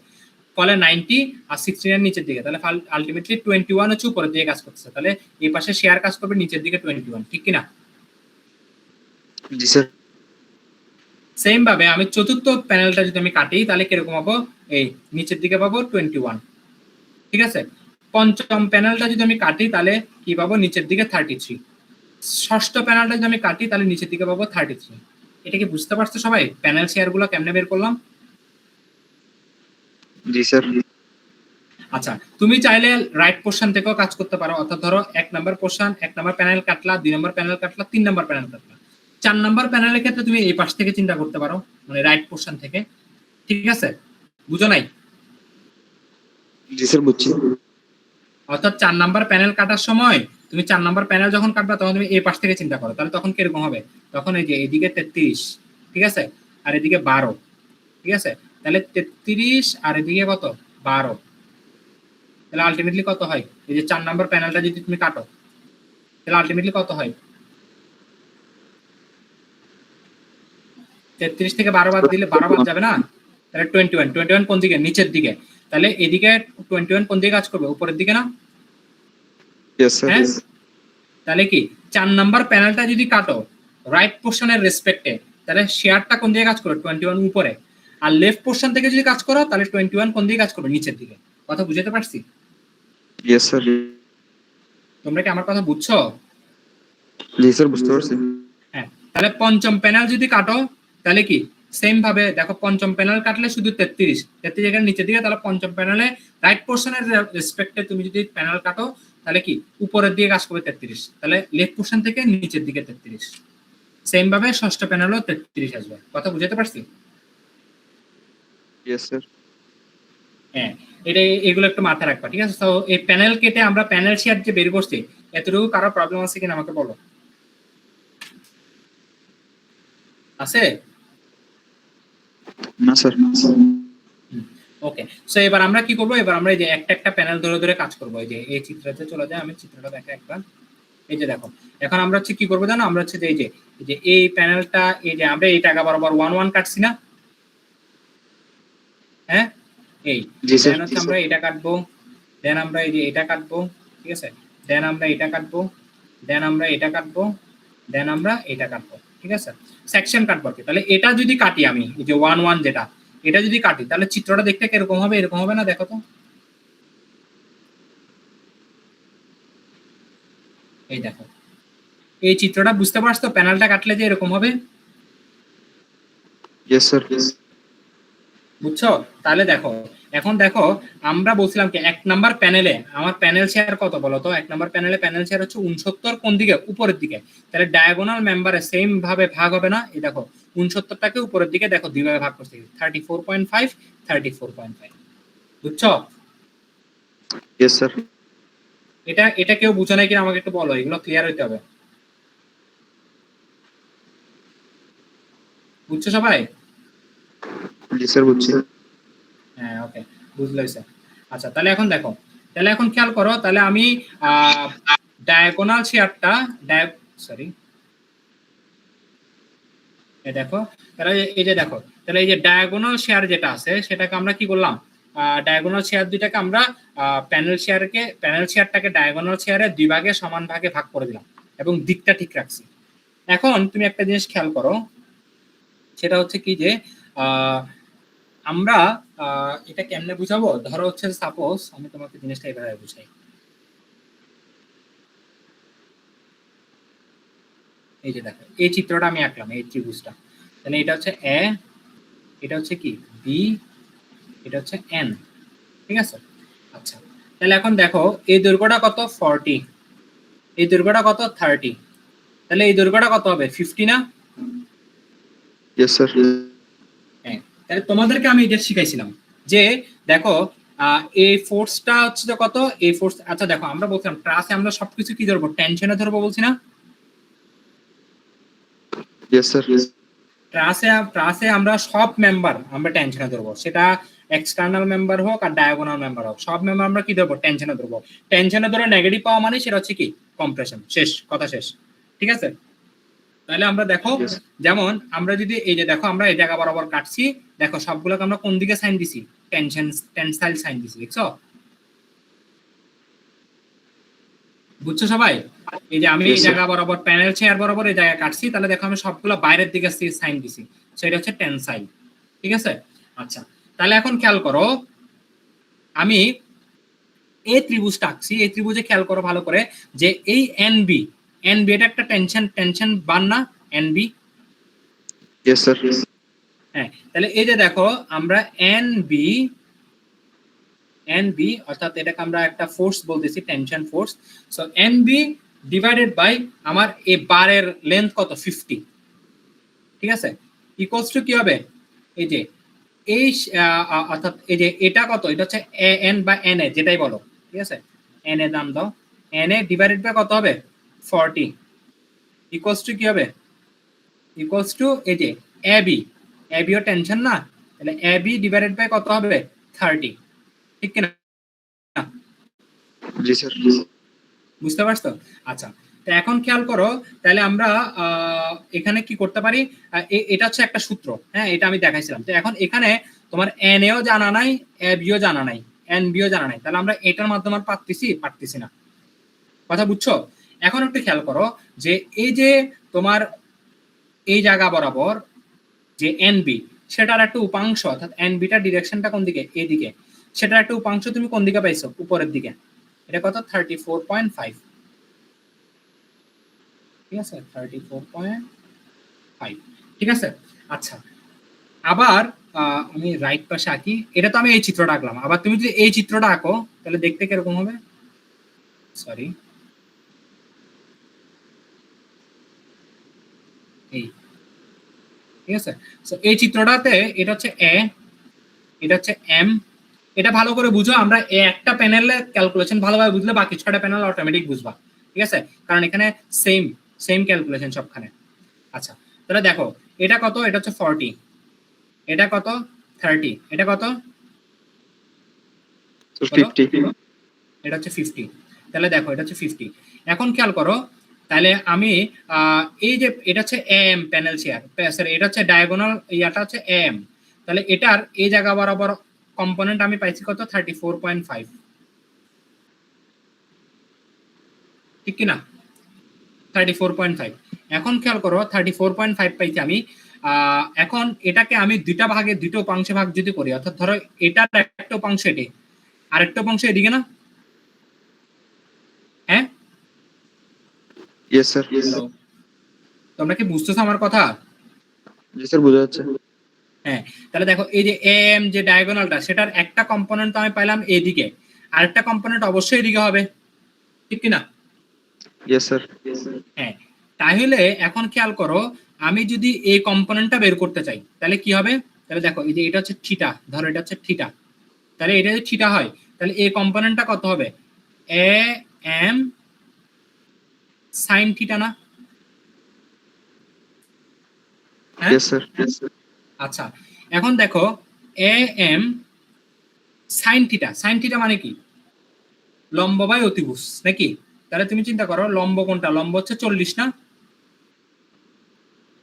ফলে 90 আর 69 নিচের দিকে, তাহলে আলটিমেটলি 21 হচ্ছে উপরের দিকে কাজ করতেছে। তাহলে এই পাশে শেয়ার কাজ করবে নিচের দিকে 21, ঠিক কি না? জি, স্যার। সেম ভাবে আমি চতুর্থ প্যানেলটা যদি আমি কাটি, তাহলে কিরকম পাবো? এই নিচের দিকে পাবো 21, ঠিক আছে। পঞ্চম প্যানেলটা যদি আমি কাটি, তাহলে কি পাবো? নিচের দিকে 33। ষষ্ঠ প্যানেলটা যদি আমি কাটি, তাহলে নিচের দিকে পাবো 33। এটা কি বুঝতে পারছো সবাই প্যানেল শেয়ার গুলো কেমনে বের করলাম? জি, স্যার। আচ্ছা, তুমি চাইলে রাইট পোর্শন থেকেও কাজ করতে পারো। অর্থাৎ ধরো 1 নাম্বার পোর্শন, 1 নাম্বার প্যানেল কাটলা, 2 নাম্বার প্যানেল কাটলা, 3 নাম্বার প্যানেল কাটলা, 4 নাম্বার প্যানেলের ক্ষেত্রে তুমি এই পাশ থেকে চিন্তা করতে পারো, মানে রাইট পোর্শন থেকে, ঠিক আছে? বুঝো নাই? জি, স্যার, বুঝছি। অর্থাৎ 4 নাম্বার প্যানেল কাটার সময় তুমি 4 নাম্বার প্যানেল যখন কাটবা, তখন তুমি এই পাশ থেকে চিন্তা করো, তাহলে তখন কিরকম হবে? তখন এই যে এদিকে 33, ঠিক আছে, আর এদিকে 12, ঠিক আছে। তাহলে 33 আর এদিকে কত 12, তাহলে আলটিমেটলি কত হয়? এই যে 4 নাম্বার প্যানেলটা যদি তুমি কাটো, তাহলে আলটিমেটলি কত হয়? 33 থেকে 12 বাদ দিলে 12 বাদ যাবে না, তাহলে 21 কোন দিকে, নিচের দিকে, তাহলে এদিকে 21 কোন দিকে কাজ করবে, উপরের দিকে না? Yes, sir. হ্যাঁ, তাহলে কি 4 নাম্বার প্যানেলটা যদি কাটো রাইট পোর্শনের রেসপেক্টে, তাহলে শেয়ারটা কোন দিকে কাজ করবে, 21 উপরে, আর লেফট পোর্শন থেকে যদি কাজ করো তাহলে 21 কোন দিকে কাজ করবে, নিচের দিকে। কথা বুঝতে পারছি? Yes, sir. তোমরা কি আমার কথা বুঝছো? জি স্যার, বুঝতে পারছি। হ্যাঁ, তাহলে পঞ্চম প্যানেল যদি কাটো তাহলে কি সেম ভাবে দেখো, পঞ্চম প্যানেল কাটলে শুধু 33 এখানে নিচের দিকে, তাহলে পঞ্চম প্যানেলে রাইট পোর্শনের রেসপেক্টে তুমি যদি প্যানেল কাটো তাহলে কি উপরের দিকে কাজ করবে 33, তাহলে লেফট পোর্শন থেকে নিচের দিকে 33। সেম ভাবে ষষ্ঠ প্যানেলও 33 আসবে। কথা বুঝতে পারছি? Yes, sir. হ্যাঁ, এটা এগুলো একটু মাথায় রাখবা, ঠিক আছে? তো এই প্যানেল কেটে আমরা প্যানেল শেয়ার যে বের করছি, এতটুকু কারো প্রবলেম আছে কিনা আমাকে বলো। আছে? না স্যার। ওকে, সো এবার আমরা কি করব, এবার আমরা এই যে একটা একটা প্যানেল ধরে ধরে কাজ করব। এই যে এই চিত্রতে চলে যায়, আমি চিত্রটা দেখা একবার। এই যে দেখো, এখন আমরা হচ্ছে কি করব জানো, আমরা হচ্ছে যে এই যে এই প্যানেলটা, এই যে আমরা এই টাকা বরাবর 1 1 কাটছি না? হ্যাঁ, এই দেন হচ্ছে আমরা এটা কাটবো, দেন আমরা এই যে এটা কাটবো, ঠিক আছে, দেন আমরা এটা কাটবো, দেন আমরা এটা কাটবো, দেন আমরা এটা কাটবো, ঠিক আছে, সেকশন কাটবো। তাহলে এটা যদি কাটি আমি, এই যে 1 1 যেটা, এটা যদি কাটি তাহলে চিত্রটা দেখতে কিরকম হবে, এরকম হবে না? দেখো তো, এই দেখো, এই চিত্রটা বুঝতে পারছো? প্যানেলটা কাটলে যে এরকম হবে, Yes, sir. বুঝছো? তাহলে দেখো, এখন দেখো, আমরা বলছিলাম কি এক নাম্বার প্যানেলে আমার প্যানেল শেয়ার কত বলো তো? এক নাম্বার প্যানেলে প্যানেল শেয়ার হচ্ছে 69, কোন দিকে, উপরের দিকে। তাহলে ডায়াগোনাল মেম্বারে সেম ভাবে ভাগ হবে না? এই দেখো 69টাকে উপরের দিকে দেখো দুই ভাগে ভাগ করতে, 34.5 34.5। বুঝছো? Yes, sir. এটা কেউ বুঝে নাই কিনা আমাকে একটু বলো, এগুলো ক্লিয়ার হইতে হবে। বুঝছো সবাই? জি স্যার, বুঝছি। হ্যাঁ, ওকে, বুঝলো স্যার। আচ্ছা, তাহলে এখন দেখো, তাহলে এখন খেয়াল করো, তাহলে আমি ডায়াগোনাল শেয়ারটা সরি, এই দেখো, তাহলে এই যে দেখো, তাহলে এই যে ডায়াগোনাল শেয়ার যেটা আছে সেটাকে আমরা কি করলাম, ডায়াগোনাল শেয়ার দুইটাকে আমরা প্যানেল শেয়ারটাকে ডায়াগোনাল শেয়ারে দুই ভাগে সমান ভাগে ভাগ করে দিলাম এবং দিকটা ঠিক রাখছি। এখন তুমি একটা জিনিস খেয়াল করো, সেটা হচ্ছে কি যে আমরা এটা কেমনে বুঝাবো, ধরো হচ্ছে সাপোজ আমি তোমাকে জিনিসটা এভাবে বুঝাই। এই যে দেখো, এই চিত্রটা আমি আঁকলাম, এই ত্রিভুজটা, তাহলে এটা হচ্ছে এ, এটা হচ্ছে কি বি, এটা হচ্ছে এন, ঠিক আছে? আচ্ছা, তাহলে এখন দেখো এই দৈর্ঘ্যটা কত, 40, এই দৈর্ঘ্যটা কত, 30, তাহলে এই দৈর্ঘ্যটা কত হবে, 50 না? Yes, sir. হ্যাঁ, তাহলে তোমাদেরকে আমি এটা শিখাইছিলাম যে দেখো, এই ফোর্সটা হচ্ছে যে কত, এই ফোর্স, আচ্ছা দেখো আমরা বলছিলাম ট্রাসে আমরা সবকিছু কি ধরবো, টেনশনে ধরবো বলছি না? Yes, sir. ট্রাসে আমরা সব মেম্বার আমরা টেনশনে ধরবো, সেটা এক্সটার্নাল মেম্বার হোক আর ডায়াগোনাল মেম্বার হোক, সব মেম্বার আমরা কি ধরবো, টেনশনে ধরবো। টেনশনে ধরে নেগেটিভ পাওয়া মানে সেটা হচ্ছে কি কম্প্রেশন, শেষ কথা, শেষ, ঠিক আছে? তাহলে আমরা দেখো, Yes. যেমন আমরা যদি এই যে দেখো আমরা এই জায়গা বরাবর কাটছি, দেখো সবগুলোকে আমরা কোন দিকে সাইন দিছি, টেনসাইল সাইন দিছি, দেখছো? বুঝছো সবাই? এই যে আমি Yes, এই sir. জায়গা বরাবর প্যানেল শেয়ার বরাবর এই জায়গায় কাটছি, তাহলে দেখো আমি সবগুলো বাইরের দিকে সাইন দিছি, সেটা হচ্ছে টেনসাইল, ঠিক আছে? আচ্ছা, তাহলে এখন খেয়াল করো, আমি এই ত্রিভুজটা আঁকছি, এই ত্রিভুজে খেয়াল করো ভালো করে, যে এই এনবি এটা একটা টেনশন বান না, এনবি? Yes, sir. হ্যাঁ, তাহলে এই যে দেখো আমরা এনবি অর্থাৎ এটাকে আমরা একটা ফোর্স বলতেছি, tension force. So NB divided by আমার এই বারের লেন্থ কত, 50, ঠিক আছে, ইকুয়ালস টু কি হবে, এই যে এই অর্থাৎ এই যে এটা কত, এটা হচ্ছে এন বা এন এ যেটাই বলো, ঠিক আছে, এন এ দাম দাও, এন এ ডিভাইডেড বাই কত হবে, 40, ইকুয়ালস টু কি হবে, ইকুয়ালস টু এই যে এবিও টেনশন না, তাহলে এবি ডিভাইডেড বাই কত হবে, 30, ঠিক কিনা? জি স্যার। বুঝতে পারছো? আচ্ছা, তো এখন খেয়াল করো, তাহলে আমরা এখানে কি করতে পারি, এটা হচ্ছে একটা সূত্র, হ্যাঁ এটা আমি দেখাইছিলাম। তো এখন এখানে তোমার এন এও জানা নাই, এ বিও জানা নাই, এন বিও জানা নাই, তাহলে আমরা এটার মাধ্যমে পারতেছি না। কথা বুঝছো? এখন একটু খেয়াল করো যে এই যে তোমার এই জায়গা বরাবর যে এন বি, সেটার একটা উপাংশ, অর্থাৎ এন বিটার ডিরেকশনটা কোন দিকে, এদিকে, সেটার একটা উপাংশ তুমি কোন দিকে পাইছো, উপরের দিকে। এটা কত, 34.5, ঠিক আছে, 34.5, ঠিক আছে। আচ্ছা, আবার আমি রাইট পাশে আঁকি, এটা তো আমি এই চিত্রটা আঁকলাম, আবার তুমি যদি এই চিত্রটা আঁকো তাহলে দেখতে কিরকম হবে, সরি এই, ঠিক আছে। সো এই চিত্রটাতে এটা হচ্ছে এ, এটা হচ্ছে এম, এটা ভালো করে বুঝো, আমরা একটা প্যানেলের ক্যালকুলেশন ভালোভাবে বুঝলে বাকি ছয়টা প্যানেল অটোমেটিক বুঝবা, ঠিক আছে, কারণ এখানে সেম ক্যালকুলেশন সবখানে। আচ্ছা, তাহলে দেখো এটা কত, এটা হচ্ছে 40, এটা কত 30, এটা কত 50, এটা হচ্ছে 50, তাহলে দেখো এটা হচ্ছে 50। এখন খেয়াল করো, তাহলে আমি এই যে এটা হচ্ছে এম প্যানেল শেয়ার, সরি এটা হচ্ছে ডায়াগোনাল, ইয়াটা হচ্ছে এম, তাহলে এটার এই জায়গা বরাবর কম্পোনেন্ট আমি পাইছি কত, 34.5, ঠিক কিনা, 34.5। এখন খেয়াল করো 34.5 পাইছি আমি, এখন এটাকে আমি দুইটা ভাগে, দুটো উপাংশে ভাগ যদি করি, অর্থাৎ ধরো এটার একটা উপাংশ এটি, আরেকটা উপাংশ এদিকে না, হ্যাঁ ইয়েস স্যার। তোমরা কি বুঝতেছো আমার কথা? জি স্যার, বোঝা যাচ্ছে। হ্যাঁ, তাহলে দেখো এই যে এম যে ডায়াগোনালটা, সেটার একটা কম্পোনেন্ট আমি পাইলাম এদিকে, আরেকটা কম্পোনেন্ট অবশ্যই এদিকে হবে, ঠিক কিনা? Yes sir. হ্যাঁ, তাহলে এখন খেয়াল করো, আমি যদি এই কম্পোনেন্টটা বের করতে চাই তাহলে কি হবে, তাহলে দেখো এই যে এটা হচ্ছে থিটা, ধরো এটা হচ্ছে থিটা, তাহলে এটা যদি থিটা হয় তাহলে এই কম্পোনেন্টটা কত হবে, এ এম সাইন থিটা না? হ্যাঁ, ইয়েস স্যার। আচ্ছা, এখন দেখো A M sine theta, sine theta মানে কি, লম্ব বাই অতিভুজ নাকি? তাহলে তুমি চিন্তা করো লম্ব কোনটা, লম্ব হচ্ছে 40 না,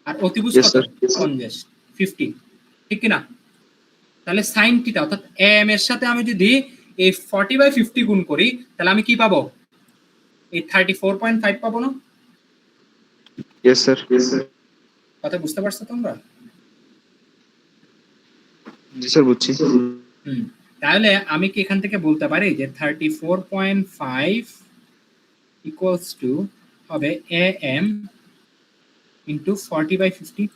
আর অতিভুজ Yes, কত, sir. 50, ঠিক কিনা? তাহলে সাইন থিটা অর্থাৎ এম এর সাথে আমি যদি এই 40/50 গুণ করি তাহলে আমি কি পাবো, এই 34.5 পাবো না? Yes sir. কথা বুঝতে পারছো তোমরা? জি স্যার, বুঝছি। তাহলে আমি কি এখান থেকে বলতে পারি যে 34.5 ইকুয়ালস টু হবে A M into 40/50?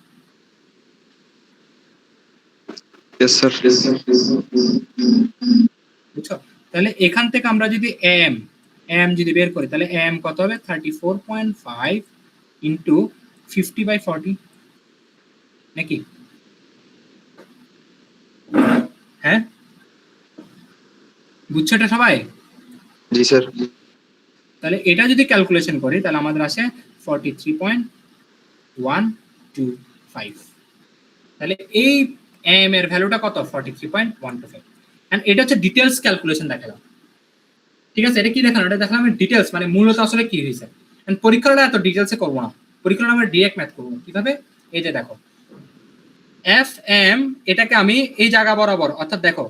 Yes sir. বুঝছো? তাহলে এখান থেকে আমরা যদি এম যদি বের করি তাহলে এম কত হবে, 34.5 ইন্টু 50/40 নাকি? হ্যাঁ, বুঝছো এটা সবাই? জি স্যার। তাহলে এটা যদি ক্যালকুলেশন করি তাহলে আমাদের আসে 43.125, তাহলে এই এম এর ভ্যালুটা কত, 43.125। এন্ড এটা হচ্ছে ডিটেইলস ক্যালকুলেশন দেখালাম, ঠিক আছে? এটা কি দেখানো, এটা দেখালাম ডিটেইলস, মানে মূলত আসলে কি হয়েছে। এন্ড পরীক্ষাটা এত ডিটেইলসে করব না, পরীক্ষাটা আমরা ডাইরেক্ট ম্যাথ করব। কিভাবে, এই যে দেখো এফ এম, এটাকে আমি এই জায়গা বরাবর, অর্থাৎ দেখো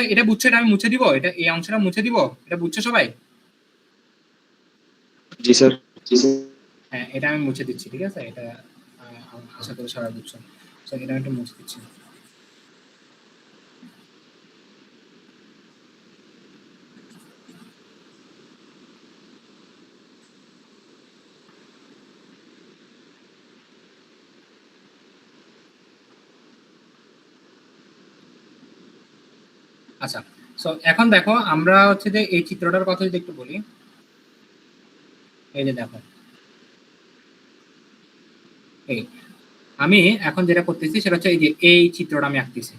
এটা বুঝছো, এটা আমি মুছে দিব, এটা এই অংশটা মুছে দিব, এটা বুঝছো সবাই? জি স্যার। হ্যাঁ, এটা আমি মুছে দিচ্ছি, ঠিক আছে, এটা আশা করি সবাই বুঝছো। তো এটা আমি একটু মুছে দিচ্ছি। আচ্ছা, সো এখন দেখো আমরা হচ্ছে যে এই চিত্রটার কথা যদি একটু বলি, এই যে দেখো এই আমি এখন যেটা করতেছি সেটা হচ্ছে এই যে এই চিত্রটা আমি আঁকতেছি,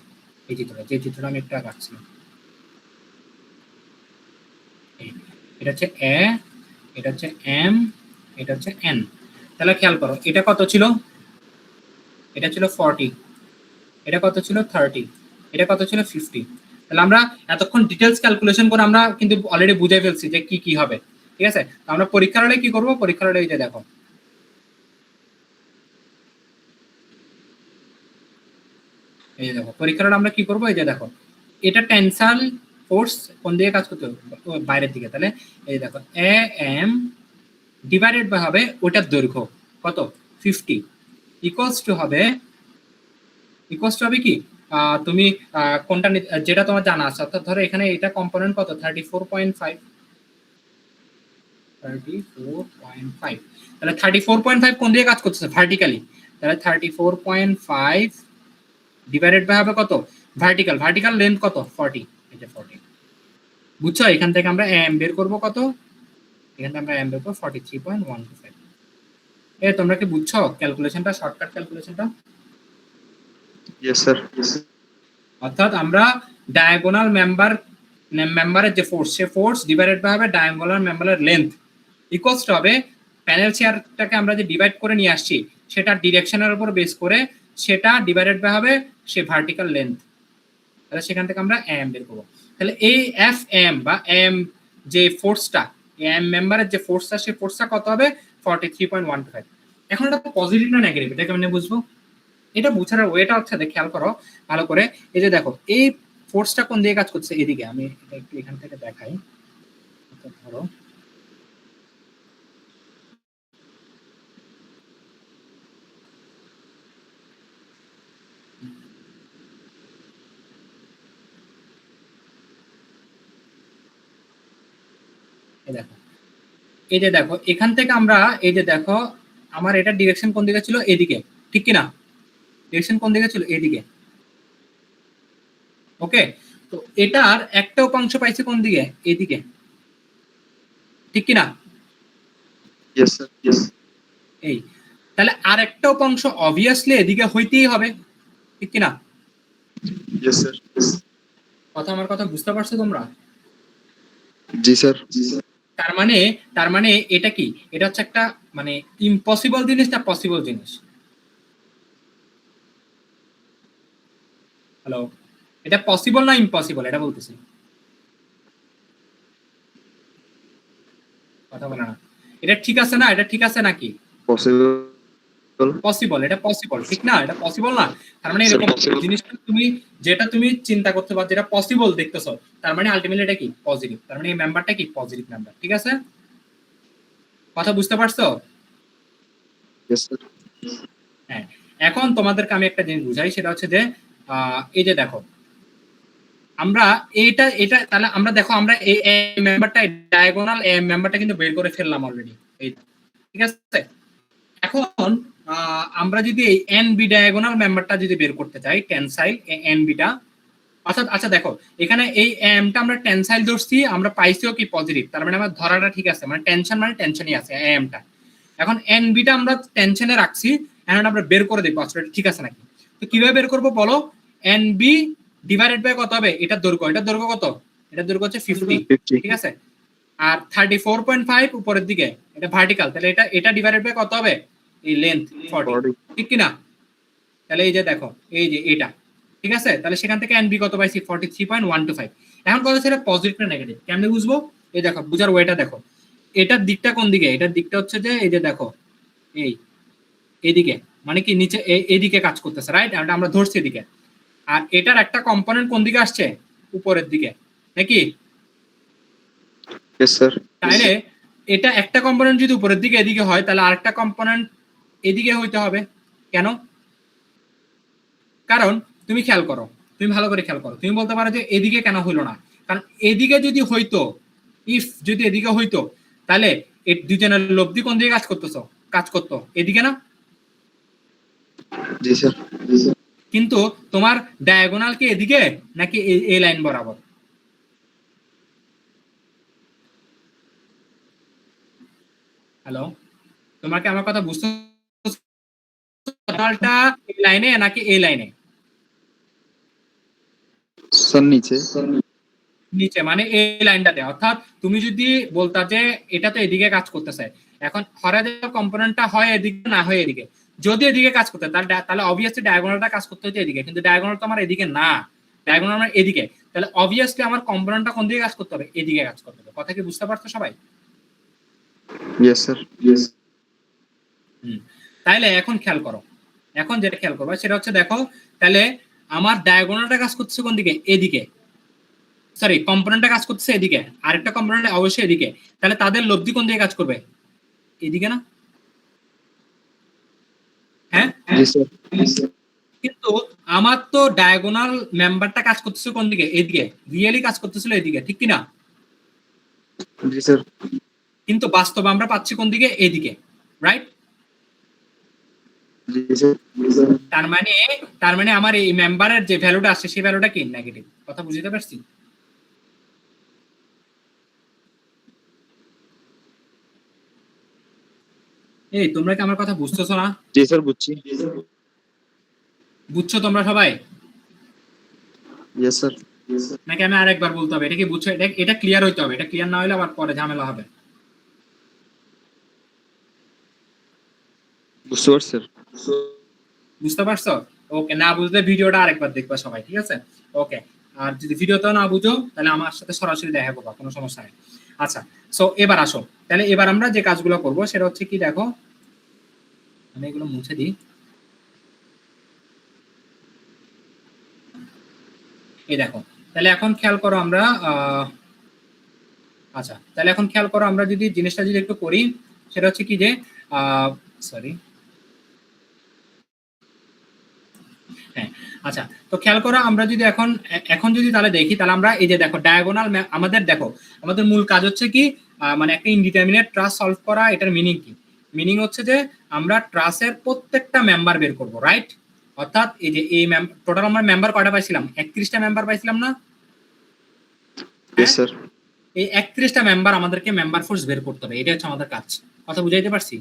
এই চিত্রটা, যে চিত্রটা আমি একটু আঁকছি, এটা হচ্ছে এ, এটা হচ্ছে এম, এটা হচ্ছে এন। তাহলে খেয়াল করো এটা কত ছিল, এটা ছিল 40, এটা কত ছিল 30, এটা কত ছিল 50। তাহলে আমরা এতক্ষণ ডিটেলস ক্যালকুলেশন করে আমরা কিন্তু অলরেডি বুঝে ফেলছি যে কি কি হবে, ঠিক আছে? তো আমরা পরীক্ষার হলে কি করব, পরীক্ষার হলে এই যে দেখো এই যে দেখো পরীক্ষার হলে আমরা কি করব, এই যে দেখো এটা টেনসাইল ফোর্স কোন দিকে কাজ করতে হবে, বাইরের দিকে। তাহলে এই দেখো এ এম ডিভাইডেড বাই হবে ওটার দৈর্ঘ্য কত 50 ইকুয়ালস টু হবে কি তুমি কোনটা যেটা তোমার জানা আছে, অর্থাৎ ধরো এখানে এটা কম্পোনেন্ট কত 34.5, তাহলে 34.5 কোন দিকে কাজ করতেছে ভার্টিক্যালি, তাহলে 34.5 ডিভাইডেড বাই হবে কত ভার্টিক্যাল লেন্থ কত 40, এই যে 40 বুঝছো? এখান থেকে আমরা এম বের করব কত, এখান থেকে আমরা এম বের করব 43.125। তোমরা কি বুঝছো ক্যালকুলেশনটা, শর্টকাট ক্যালকুলেশনটা? Yes sir. অর্থাৎ আমরা ডায়াগোনাল মেম্বারের যে ফোর্স, সে ফোর্স ডিভাইডেড বাই হবে ডায়াগোনাল মেম্বারের লেন্থ ইকুয়ালস টু হবে প্যানেল শেয়ারটাকে আমরা যে ডিভাইড করে নিয়ে আসছি সেটা ডিরেকশনের উপর বেস করে সেটা ডিভাইডেড বাই হবে সে ভার্টিক্যাল লেন্থ। তাহলে সেখান থেকে আমরা এম বের করব। তাহলে এই এফ এম বা এম যে ফোর্সটা, এম মেম্বারের যে ফোর্সটা, সেই ফোর্সটা কত হবে 43.125। এখন এটা পজিটিভ না নেগেটিভ এটা কেমনে বুঝবো? এটা বোঝার ওয়েটা হচ্ছে খেয়াল করো ভালো করে। এই যে দেখো এই ফোর্সটা কোন দিকে কাজ করছে, এদিকে। আমি এটা একটু এখান থেকে দেখাই। ধরো এই যে দেখো এখান থেকে আমরা এই যে দেখো আমার এটা ডিরেকশন কোন দিকে ছিল, এদিকে, ঠিক কি না? ডিরেকশন কোন দিকে ছিল, এদিকে। ওকে, তো এটার একটা উপাংশ পাইছে কোন দিকে, এদিকে, ঠিক কি না? Yes sir. ইয়েস। এই তাহলে আর একটা উপাংশ অবভিয়াসলি এদিকে হইতেই হবে, ঠিক কি না? Yes sir. আমার কথা বুঝতে পারছো তোমরা? জি স্যার। তার মানে এটা কি, এটা হচ্ছে একটা মানে ইম্পসিবল জিনিস না পসিবল জিনিস? হ্যালো, এটা পসিবল না ইম্পসিবল এটা বলতেছি, কথা বলে না। এটা ঠিক আছে না, এটা ঠিক আছে নাকি? পসিবল, এটা পসিবল, ঠিক না? এটা পসিবল না, তার মানে এরকম জিনিসটা তুমি যেটা তুমি চিন্তা করতে পারো যেটা পসিবল দেখতেছো, তার মানে আলটিমেটলি এটা কি পজিটিভ, তার মানে এই মেম্বারটা কি পজিটিভ নাম্বার, ঠিক আছে? কথা বুঝতে পারছো? Yes sir. হ্যাঁ, এখন তোমাদেরকে আমি একটা জিনিস বুঝাই, সেটা হচ্ছে যে এই যে দেখো আমরা এটা তাহলে আমরা দেখো আমরা এই মেম্বারটা ডায়াগোনাল মেম্বারটা কিন্তু বের করে ফেললাম অলরেডি, এই ঠিক আছে? এখন আমরা যদি এই এনবি ডায়াগোনাল মেম্বারটা যদি বের করতে চাই, টেনসাইল এনবিটা, অর্থাৎ আচ্ছা দেখো এখানে এই এমটা আমরা টেনসাইল ধরছি, আমরা পাইছিও কি পজিটিভ, তার মানে আমার ধরাটা ঠিক আছে, মানে টেনশনই আছে এমটা। এখন এনবিটা আমরা টেনশনে রাখছি, এখন আমরা বের করে দেখবো আসলে ঠিক আছে নাকি। তো কিভাবে বের করবো বলো? এনবি ডিভাইডেড বাই কত হবে, এটার দৈর্ঘ্য কত, এটার দৈর্ঘ্য হচ্ছে 50, ঠিক আছে? আর 34.5 উপরের দিকে এটা ভার্টিক্যাল, তাহলে এটা ডিভাইডেড বাই কত হবে, এই লেন্থ 40, ঠিক কি না? তাহলে এই যে দেখো এই যে এটা, ঠিক আছে? তাহলে সেখান থেকে এনবি কত পাইছি 43.125। এখন কথা সেটা পজিটিভ না নেগেটিভ কেমনে বুঝবো? এই দেখো বুঝার ওয়েটা দেখো, এটার দিকটা কোন দিকে, এটার দিকটা হচ্ছে যে এই যে দেখো এইদিকে, মানে কি নিচে এইদিকে কাজ করতেছে, রাইট? আমরা ধরছি এদিকে। আর এটার একটা কম্পোনেন্ট কোন দিকে আসছে, উপরের দিকে, নাকি? Yes sir. তাহলে এটা একটা কম্পোনেন্ট যদি উপরের দিকে এদিকে হয়, তাহলে আরেকটা কম্পোনেন্ট এদিকে হইতে হবে। কেন? কারণ তুমি খেয়াল করো, তুমি ভালো করে খেয়াল করো, তুমি বলতে পারো যে এদিকে কেন হইলো না, কারণ এদিকে যদি হইতো, যদি এদিকে হইতো, তাহলে এই দুজনের লব্ধি কোন দিকে কাজ করতো এদিকে না? জি স্যার। কিন্তু তোমার ডায়াগোনাল কি এদিকে নাকি এই লাইন বরাবর? হ্যালো, তোমাকে আমার কথা বুঝতে, ডায়াগোনালটা এই লাইনে নাকি এই লাইনে? স্যার নিচে। নিচে, মানে এই লাইনটাতে। অর্থাৎ তুমি যদি বলতা যে এটা তো এদিকে কাজ করতেছে, এখন হরাইজন্টাল কম্পোনেন্টটা হয় এদিকে না হয় এদিকে, যদি এদিকে কাজ করতে তাহলে অবভিয়াসলি ডায়াগোনালটা কাজ করতে হতো এদিকে, কিন্তু ডায়াগোনাল তো আমার এদিকে না, ডায়াগোনাল আমার এদিকে, তাহলে অবভিয়াসলি আমার কম্পোনেন্টটা কোন দিকে কাজ করতে হবে, এদিকে কাজ করতে হবে। কথা কি বুঝতে পারছো সবাই? Yes, sir. Yes. তাইলে এখন খেয়াল করো, এখন যেটা খেয়াল করবা সেটা হচ্ছে দেখো, তাহলে আমার ডায়াগোনালটা কাজ করতেছে কোন দিকে? এদিকে, সরি কম্পোনেন্টটা কাজ করতেছে এদিকে, আরেকটা কম্পোনেন্ট অবশ্যই এদিকে, তাহলে তাদের লব্ধি কোন দিকে কাজ করবে? এদিকে না? হ্যাঁ, Yes, sir. Yes, sir. কিন্তু আমার তো ডায়াগোনাল মেম্বারটা কাজ করতেছে কোন দিকে? এদিকে, রিয়েলি কাজ করতেছিল এদিকে, ঠিক কি না? Yes, sir. কিন্তু বাস্তবে আমরা পাচ্ছি কোন দিকে? এদিকে, right? Yes, sir. Yes, sir. তার মানে আমার এই মেম্বারের যে ভ্যালুটা আসছে সেই ভ্যালুটা কি? নেগেটিভ। কথা বুঝতে পারছি? এই তোমরা কি আমার কথা বুঝতেছো না? Yes, sir. বুঝছি। বুঝছো তোমরা সবাই? Yes, sir. Yes, sir. নাকি আমি আরেকবার বলতে হবে? এটা কি বুঝছো? এটা ক্লিয়ার হইতে হবে, এটা ক্লিয়ার না হলে আবার পরে ঝামেলা হবে। বুঝতে পারছি, স্যার। বুঝতে পারছো? ওকে, না বুঝলে ভিডিওটা আরেকবার দেখবা সবাই, ঠিক আছে? ওকে, আর যদি ভিডিওতেও না বুঝো তাহলে আমার সাথে সরাসরি দেখা করবা, কোনো সমস্যা নেই। আচ্ছা, সো এবার আসো, তাহলে এবার আমরা যে কাজগুলো করব সেটা হচ্ছে কি, দেখো আমি এগুলো মুছে দিই। এই দেখো, তাহলে এখন খেয়াল করো আমরা আচ্ছা, তাহলে এখন খেয়াল করো আমরা যদি জিনিসটা যদি একটু করি, সেটা হচ্ছে কি যে সরি, হ্যাঁ আচ্ছা, তো খেয়াল করো আমরা যদি এখন যদি তাহলে দেখি, তাহলে আমরা এই যে দেখো ডায়াগোনাল আমাদের দেখো, আমাদের মূল কাজ হচ্ছে কি, মানে একটা ইনডিটারমিনেট ট্রাস সলভ করা। এটার মিনিং কি? মিনিং হচ্ছে যে আমরা ট্রাসের প্রত্যেকটা মেম্বার বের করব, রাইট? অর্থাৎ এই যে এই টোটাল আমরা মেম্বার কয়টা পাইছিলাম? 31টা মেম্বার পাইছিলাম না? Yes, sir. এই 31টা মেম্বার আমাদেরকে মেম্বার ফোর্স বের করতে হবে, এটা হচ্ছে আমাদের কাজ। কথা বুঝাইতে পারছি?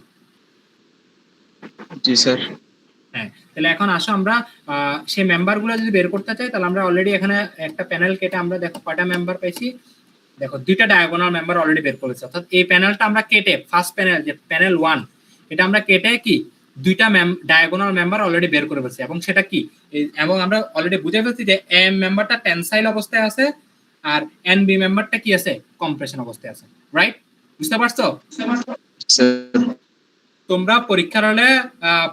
জি, স্যার। হ্যাঁ, তাহলে এখন আসো আমরা সেই মেম্বারগুলো যদি বের করতে চাই, তাহলে আমরা অলরেডি এখানে একটা প্যানেল কেটে আমরা দেখো কয়টা মেম্বার পাইছি। দেখো দুইটা ডায়াগোনাল মেম্বার অলরেডি বের করেছে, অর্থাৎ এই প্যানেলটা আমরা কেটে, ফার্স্ট প্যানেল যে প্যানেল 1, এটা আমরা কেটে কি দুইটা ডায়াগোনাল মেম্বার অলরেডি বের করে ফেলছি। এবং সেটা কি, এবং আমরা অলরেডি বুঝে ফেলছি যে এম মেম্বারটা টেনসাইল অবস্থায় আছে আর এন বি মেম্বারটা কি আছে? কম্প্রেশন অবস্থায় আছে, রাইট? বুঝতে পারছো? স্যার। তোমরা পরীক্ষার হলে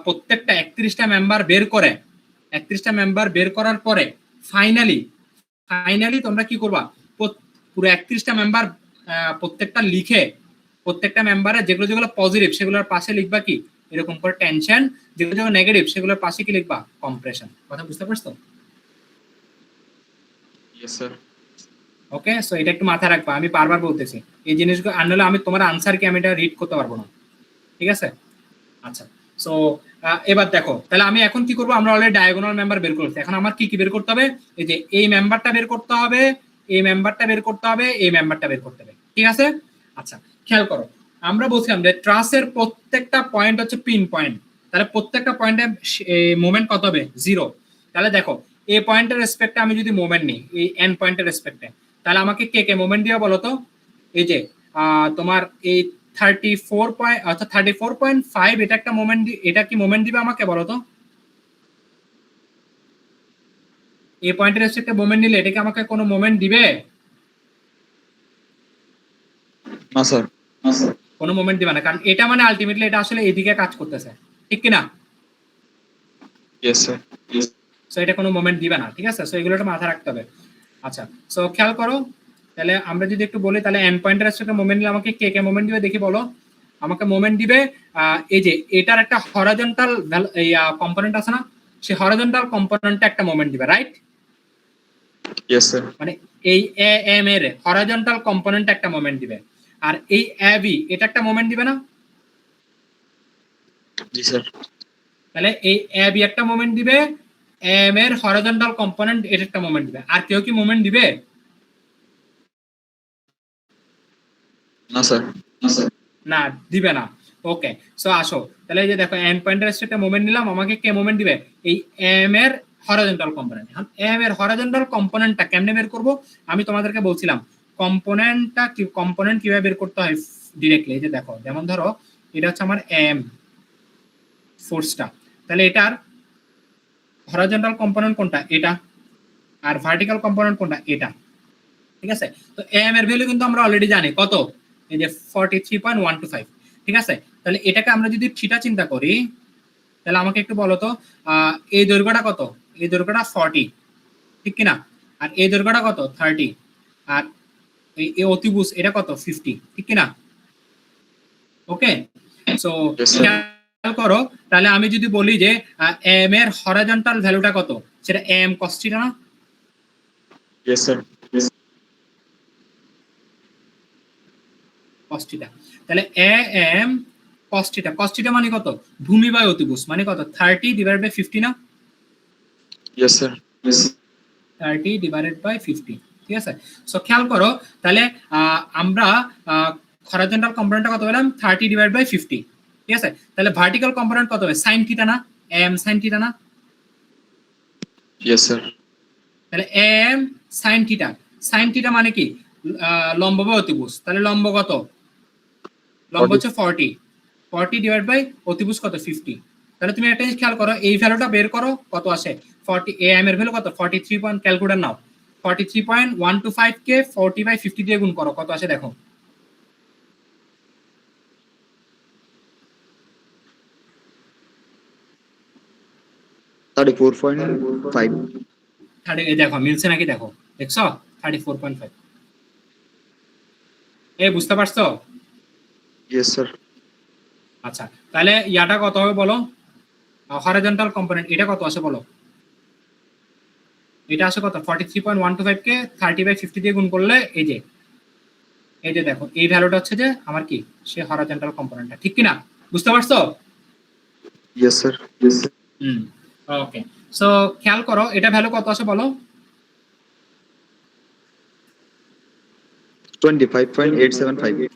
প্রত্যেকটা 31টা মেম্বার বের করার পরে ফাইনালি তোমরা কি করবা? পুরো 31টা মেম্বার প্রত্যেকটা লিখে, প্রত্যেকটা মেম্বারে যেগুলো পজিটিভ সেগুলোর পাশে লিখবা কি এরকম করে টেনশন, যেগুলো নেগেটিভ সেগুলোর পাশে কি লিখবা? কম্প্রেশন। কথা বুঝতে পারছো? Yes sir. ওকে, সো এটা একটু মাথায় রাখবা, আমি বারবার বলতেছি এই জিনিসগুলো, আর নাহলে আমি তোমার আনসার কি আমি এটা রিড করতে পারবো না, ঠিক আছে? আচ্ছা, সো এবার দেখো, তাহলে আমি এখন কি করবো? আমরা অলরেডি ডায়াগোনাল মেম্বার বের করছি, এখন আমার কি কি বের করতে হবে? এই যে এই মেম্বারটা বের করতে হবে, এই মেম্বারটা বের করতে হবে, এই মেম্বারটা বের করতে হবে, ঠিক আছে? আচ্ছা, খেয়াল করো, আমরা বলছিলাম যে ট্রাসের প্রত্যেকটা পয়েন্ট হচ্ছে পিন পয়েন্ট, তাহলে প্রত্যেকটা পয়েন্টে মোমেন্ট কত হবে? 0। তাহলে দেখো এই পয়েন্টের রেসপেক্টে আমি যদি মোমেন্ট নিই, এই এন পয়েন্টের রেসপেক্টে, তাহলে আমাকে কে কে মোমেন্ট দিবা বলো তো? এই যে তোমার এই 34 পয়েন্ট অর্থাৎ 34.5, এটা একটা মোমেন্ট, এটা কি মোমেন্ট দিবে আমাকে বলো তো? এই পয়েন্টের রেসপেক্টে মোমেন্ট নিলে এটা কি আমাকে কোনো মোমেন্ট দিবে? না স্যার। কোনো মোমেন্ট দিবে না, কারণ এটা মানে আলটিমেটলি এটা আসলে এদিকে কাজ করতেছে, ঠিক কি না? Yes sir. সো এটা কোনো মোমেন্ট দিবে না, ঠিক আছে? সো এগুলো একটা মাথায় রাখতে হবে। আচ্ছা, সো খেয়াল করো, তাহলে আমরা যদি একটু বলি, তাহলে এন পয়েন্টের রেসপেক্টে মোমেন্ট নিলে আমাকে কে কে মোমেন্ট দিবে দেখি বলো? আমাকে মোমেন্ট দিবে এই যে এটার একটা হরাইজন্টাল কম্পোনেন্ট আছে না, সেই হরাইজন্টাল কম্পোনেন্টটা একটা মোমেন্ট দিবে, রাইট? Yes sir. মানে এই এ এম এর হরাইজন্টাল কম্পোনেন্ট একটা মোমেন্ট দিবে, আর এই এ বি এটা একটা মোমেন্ট দিবে না? জি স্যার। তাহলে এই এ বি একটা মোমেন্ট দিবে, এম এর হরাইজন্টাল কম্পোনেন্ট এটা একটা মোমেন্ট দিবে, আর কেউ কি মোমেন্ট দিবে? না স্যার। না, দিবে না। ওকে, সো আসো, তাহলে এই যে দেখো এন পয়েন্টের রেসপেক্টে মোমেন্ট নিলাম, আমাকে কে মোমেন্ট দিবে? এই এম এর হরাইজন্টাল কম্পোনেন্ট। এখন এম এর হরাইজন্টাল কম্পোনেন্টটা কেমনে বের করব? আমি তোমাদেরকে বলছিলাম কম্পোনেন্ট কিভাবে বের করতে হয় ডিরেক্টলি। এই যে দেখো, যেমন ধরো এটা হচ্ছে আমার এম ফোর্সটা, তাহলে এটার হরাইজন্টাল কম্পোনেন্ট কোনটা? এটা। আর ভার্টিক্যাল কম্পোনেন্ট কোনটা? এটা, ঠিক আছে? তো এম এর ভ্যালু কিন্তু আমরা অলরেডি জানি কত, এই যে 43.125। ঠিক আছে? তাহলে এটাকে আমরা যদি থিটা চিন্তা করি, তাহলে আমাকে একটু বলো তো এই দৈর্ঘ্যটা কত? এই দৈর্ঘ্যটা 40, ঠিক কিনা? আর এই দৈর্ঘ্যটা কত? 30, আর এই অতিভুজ এটা কত? 50, ঠিক কিনা? ওকে, সো Yes, sir. খেয়াল করো, তাহলে আমি যদি বলি যে এম এর হরাইজন্টাল ভ্যালুটা কত, সেটা এম cos থিটা না? Yes, sir. Yes. cos theta. তাহলে M cos theta, cos theta মানে কত? ভূমি বাই অতিভুজ মানে কত? 30 ডিভাইডেড বাই 50 না? Yes, sir. Yes. 30 divided by 50, ঠিক আছে? সো খেয়াল করো, তাহলে আমরা হরাইজন্টাল কম্পোনেন্টটা কত পেলাম? 30 ডিভাইডেড বাই 50, ঠিক আছে? তাহলে ভার্টিক্যাল কম্পোনেন্ট কত হবে? sin থিটা না? এম sin থিটা না? Yes, sir. তাহলে M sin theta, sin theta মানে কি? লম্ব বাই অতিভুজ, তাহলে লম্ব কত? লম্ব 40. হচ্ছে 40, 40 ডিভাইড বাই অতিভুজ কত? 50। তাহলে তুমি একটা জিনিস খেয়াল করো, এই ভ্যালুটা বের করো, কত আসে? 40, এম এর ভ্যালু কত? 43 পয়েন্ট, ক্যালকুলেটর নাও, 43.125 কে 40 বাই 50 দিয়ে গুণ করো, কত আসে দেখো? $34.5. দেখো মিলছে নাকি, দেখো, দেখছো? 34.5। বুঝতে পারছো? Yes, sir. আচ্ছা, তাহলে ইয়াটা কত হবে বলো? হরাইজন্টাল কম্পোনেন্ট এটা কত আসে বলো? এটা আসে কত? 43.125 কে 30 বাই 50 দিয়ে গুণ করলে এই যে দেখো, এই ভ্যালুটা হচ্ছে যে আমার কি, সে হরাইজন্টাল কম্পোনেন্টটা, ঠিক কিনা? বুঝতে পারছো? Yes, sir. Yes. ওকে, সো খেয়াল করো, এটা ভ্যালু কত আসে বলো? 25.875.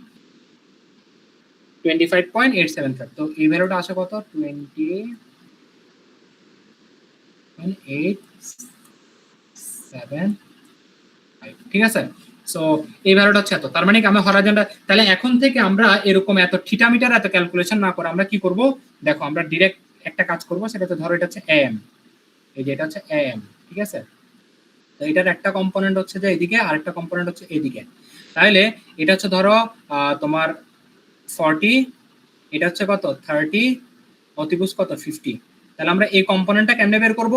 25.875। তো এই ভ্যালুটা আসে কত? 20.875, ঠিক আছে? সো এই ভ্যালুটা হচ্ছে এত, তার মানে কি আমরা হরাইজন্টাল, তাহলে এখন থেকে আমরা এরকম এত থিটা মিটার এত ক্যালকুলেশন না করে আমরা কি করব দেখো, আমরা ডাইরেক্ট একটা কাজ করব, সেটা তো ধরো এটা হচ্ছে এম, এই যে এটা হচ্ছে এম, ঠিক আছে? তো এটার একটা কম্পোনেন্ট হচ্ছে যে এদিকে, আরেকটা কম্পোনেন্ট হচ্ছে এদিকে। তাহলে এটা হচ্ছে ধরো তোমার 40, এটা হচ্ছে কত? 30, অতিভুজ কত? 50। তাহলে আমরা এই কম্পোনেন্টটা কেমনে বের করব?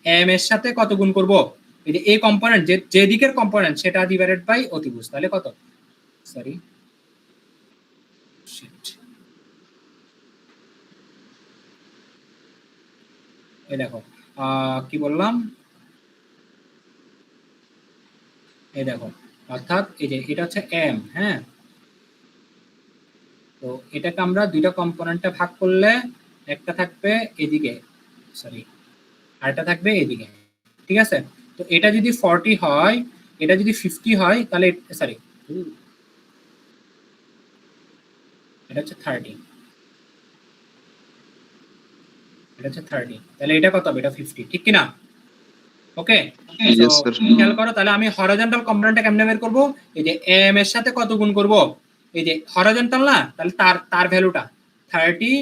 এম এর সাথে কত গুণ করব? এই যে এই কম্পোনেন্ট, যে দিকের কম্পোনেন্ট সেটা ডিভাইডেড বাই অতিভুজ, তাহলে কত? সরি, এই দেখো কি বললাম, এই দেখো, অর্থাৎ এই যে এটা হচ্ছে এম, হ্যাঁ, তো এটাকে আমরা দুইটা কম্পোনেন্টে ভাগ করলে একটা থাকবে এদিকে, সরি, আরেকটা থাকবে এদিকে, ঠিক আছে? তো এটা যদি 40 হয়, এটা যদি 50 হয়, তাহলে সরি, এটা হচ্ছে 30, এটা হচ্ছে 30, তাহলে এটা কত হবে? এটা 50, ঠিক কি না? ওকে, Yes, sir. খেয়াল করো, তাহলে আমি হরাইজন্টাল কম্পোনেন্টটা কেমনে বের করব? এই যে এম এর সাথে কত গুণ করব? এই যে হরাইজন্টাল না, তাহলে তার ভ্যালুটা 30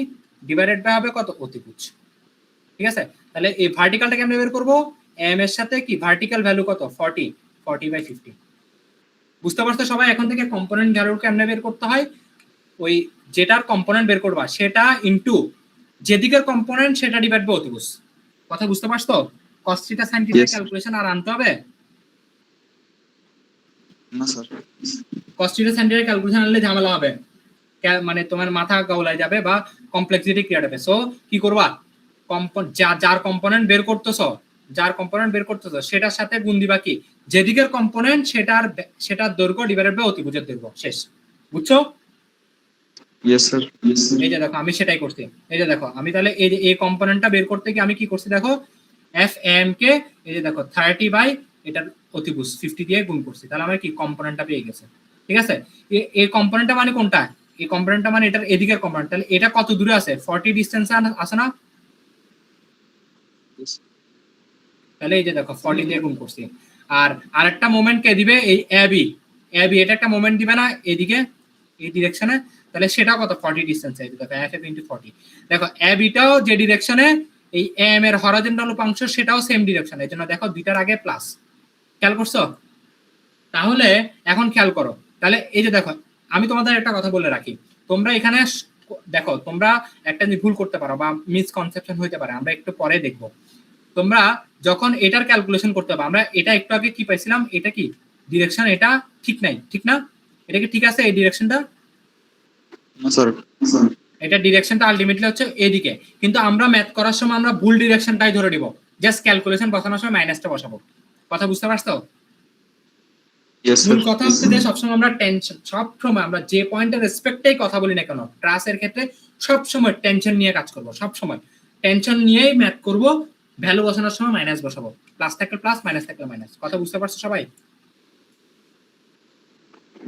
ডিভাইডেড বাই হবে কত? অতিভুজ, ঠিক আছে? তাহলে এই ভার্টিক্যালটা কেমনে বের করব? এম এর সাথে কি ভার্টিক্যাল ভ্যালু কত? 40 বাই 50। বুঝতে পারছো সবাই? এখন থেকে কম্পোনেন্ট ভ্যালু কেমনে বের করতে হয়? ওই যেটার কম্পোনেন্ট বের করবা সেটা ইনটু যেদিকের কম্পোনেন্ট সেটা ডিভাইড বাই অতিভুজ। কথা বুঝতে পারছো? cos theta sin theta Yes. Calculation আর আনতে হবে? No, sir. cos theta sin theta calculation আনলে ঝামেলা হবে, মানে তোমার মাথা গাউলায় যাবে বা কমপ্লেক্সিটি ক্রিয়েট হবে। সো কি করবা? যার কম্পোনেন্ট বের করতেছো সেটার সাথে গুণ দিবা কি, যেদিকের কম্পোনেন্ট সেটার দৈর্ঘ্য ডিভাইডেড বাই অতিভুজের দৈর্ঘ্য, শেষ। বুঝছো? Yes, sir. Yes, sir. এই যে দেখো আমি সেটাই করছি, এই যে দেখো আমি তাহলে এই কম্পোনেন্টটা বের করতে গিয়ে আমি কি করছি দেখো, এফ এম কে এই যে দেখো 30 বাই এটার অতিভুজ 50 দিয়ে গুণ করছি, তাহলে আমার কি কম্পোনেন্টটা পেয়ে গেছে, ঠিক আছে? এই কম্পোনেন্টটা মানে কোনটা? এই কম্পোনেন্টটা মানে এটার এদিকের কম্পোনেন্ট, তাহলে এটা কত দূরে আছে? 40 ডিসটেন্সে আছে না? Yes. তাহলে এই যে দেখো 40 দিয়ে গুণ করছি। আর আরেকটা মোমেন্ট কে দিবে? এই এবি, এটা একটা মোমেন্ট দিবে না এদিকে, এই ডিরেকশনে, তাহলে সেটা কত? 40 ডিসটেন্সে, এই দেখো এফ ইনটু 40। দেখো এবিটাও যে ডিরেকশনে, এই এম এর হরাইজন্টাল উপাংশ সেটাও সেম ডিরেকশনে, এই জন্য দেখো দুইটার আগে প্লাস। খেয়াল করছো? তাহলে এখন খেয়াল করো, তাহলে এই যে দেখো আমি তোমাদের একটা কথা বলে রাখি, তোমরা এখানে দেখো তোমরা একটা জিনিস ভুল করতে পারো বা মিসকনসেপশন হইতে পারে, আমরা একটু পরে দেখব। তোমরা যখন এটার ক্যালকুলেশন করতে হবে, আমরা এটা একটু আগে কি পাইছিলাম, এটা কি ডিরেকশন, এটা ঠিক নাই, ঠিক না? এটা কি ঠিক আছে এই ডিরেকশনটা? না স্যার। এটা ডিরেকশনটা আলটিমেটলি হচ্ছে এদিকে, কিন্তু আমরা ম্যাথ করার সময় আমরা ভুল ডিরেকশনটাই ধরে নিব, জাস্ট ক্যালকুলেশন বসানোর সময় মাইনাসটা বসাবো। কথা বুঝতে পারছো? Yes sir. মূল কথা হচ্ছে যে সবসময় আমরা টেনশন, সবসময় আমরা যে পয়েন্টের রেসপেক্টেই কথা বলি না কেন, ট্রাসের ক্ষেত্রে সবসময় টেনশন নিয়ে কাজ করব, সবসময় টেনশন নিয়েই ম্যাথ করব। ভ্যালু বসানোর সময় মাইনাস বসাবো, প্লাস থাকলে প্লাস, মাইনাস থাকলে মাইনাস। কথা বুঝতে পারছো সবাই?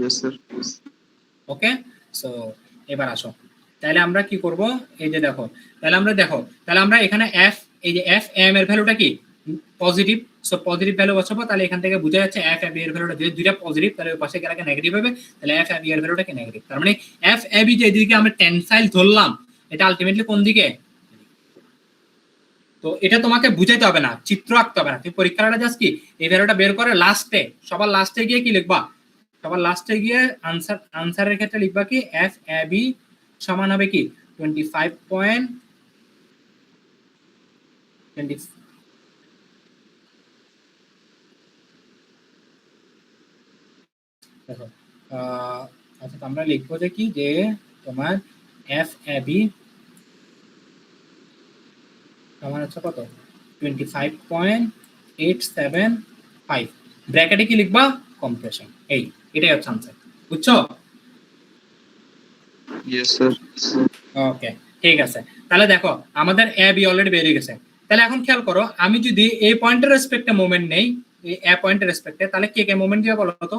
Yes sir. ওকে, সো এবার আসো, তাহলে আমরা কি করব, এই যে দেখো, তাহলে আমরা এখানে এফ, এই যে এফ এম এর ভ্যালুটা কি পজিটিভ, সো পজিটিভ ভ্যালু বসাবো। তাহলে এখান থেকে বোঝা যাচ্ছে এফ এ বি এর ভ্যালুটা যদি দুইটা পজিটিভ, তাহলে ওই পাশে গেলে নেগেটিভ হবে, তাহলে এফ এ বি এর ভ্যালুটা কি নেগেটিভ। তার মানে এফ এ বি যে এদিকে আমরা টেনসাইল ধরলাম, এটা আলটিমেটলি কোন দিকে? তো এটা তোমাকে বুঝাইতে হবে না, চিত্র আঁকতে হবে না, তুমি পরীক্ষাটা জাস্ট কি এই ভ্যালুটা বের করে লাস্টে, সবার লাস্টে গিয়ে কি লিখবা, সবার লাস্টে গিয়ে আনসারের ক্ষেত্রে লিখবা কি এফ এ বি সমান হবে কি 25.20 দেখো আচ্ছা, তো আমরা লিখবো যে কি, যে তোমার এফ এ বি সমান হচ্ছে কত 25.875, ব্র্যাকেটে কি লিখবা কম্প্রেশন, এই এটাই হচ্ছে আনসার। বুঝছো? Yes sir. ওকে, ঠিক আছে। তাহলে দেখো আমাদের এ বি অলরেডি বেরিয়ে গেছে। তাহলে এখন খেয়াল করো, আমি যদি এই পয়েন্টের রেসপেক্টে মোমেন্ট নেই, এই এ পয়েন্টের রেসপেক্টে, তাহলে কে কে মোমেন্ট দিবে বলো তো?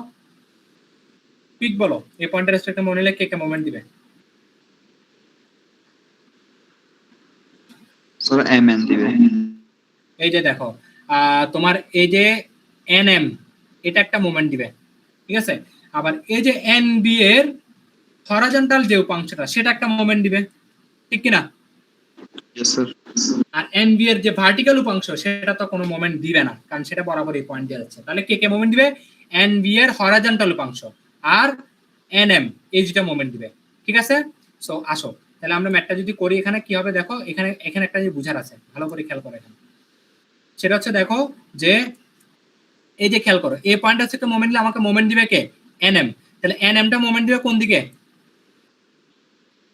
পিক বলো, এই পয়েন্টের রেসপেক্টে মোমেন্ট নিলে কে কে মোমেন্ট দিবে? স্যার এম এন দিবে। এই যে দেখো তোমার এই যে এন এম, এটা একটা মোমেন্ট দিবে, ঠিক আছে। আবার এই যে এন বি এর হরাইজন্টাল যে উপাংশটা, সেটা একটা মোমেন্ট দিবে, ঠিক কিনা? Yes sir. আর এন বি এর যে ভার্টিক্যাল উপাংশ, সেটা তো কোনো মোমেন্ট দিবে না, কারণ সেটা বরাবর এই পয়েন্ট দিয়ে যাচ্ছে। তাহলে কে কে মোমেন্ট দিবে? এন বি এর হরাইজন্টাল উপাংশ আর এন এম, এই দুটা মোমেন্ট দিবে, ঠিক আছে। সো আসো, তাহলে আমরা ম্যাথটা যদি করি, এখানে কি হবে দেখো, এখানে একটা যে বুঝার আছে, ভালো করে খেয়াল করো এখানে। সেটা হচ্ছে দেখো যে এই যে খেয়াল করো, এই পয়েন্ট হচ্ছে মোমেন্ট দিলে আমাকে মোমেন্ট দিবে কে? N M. তাহলে এন এমটা মোমেন্ট দিবে কোন দিকে?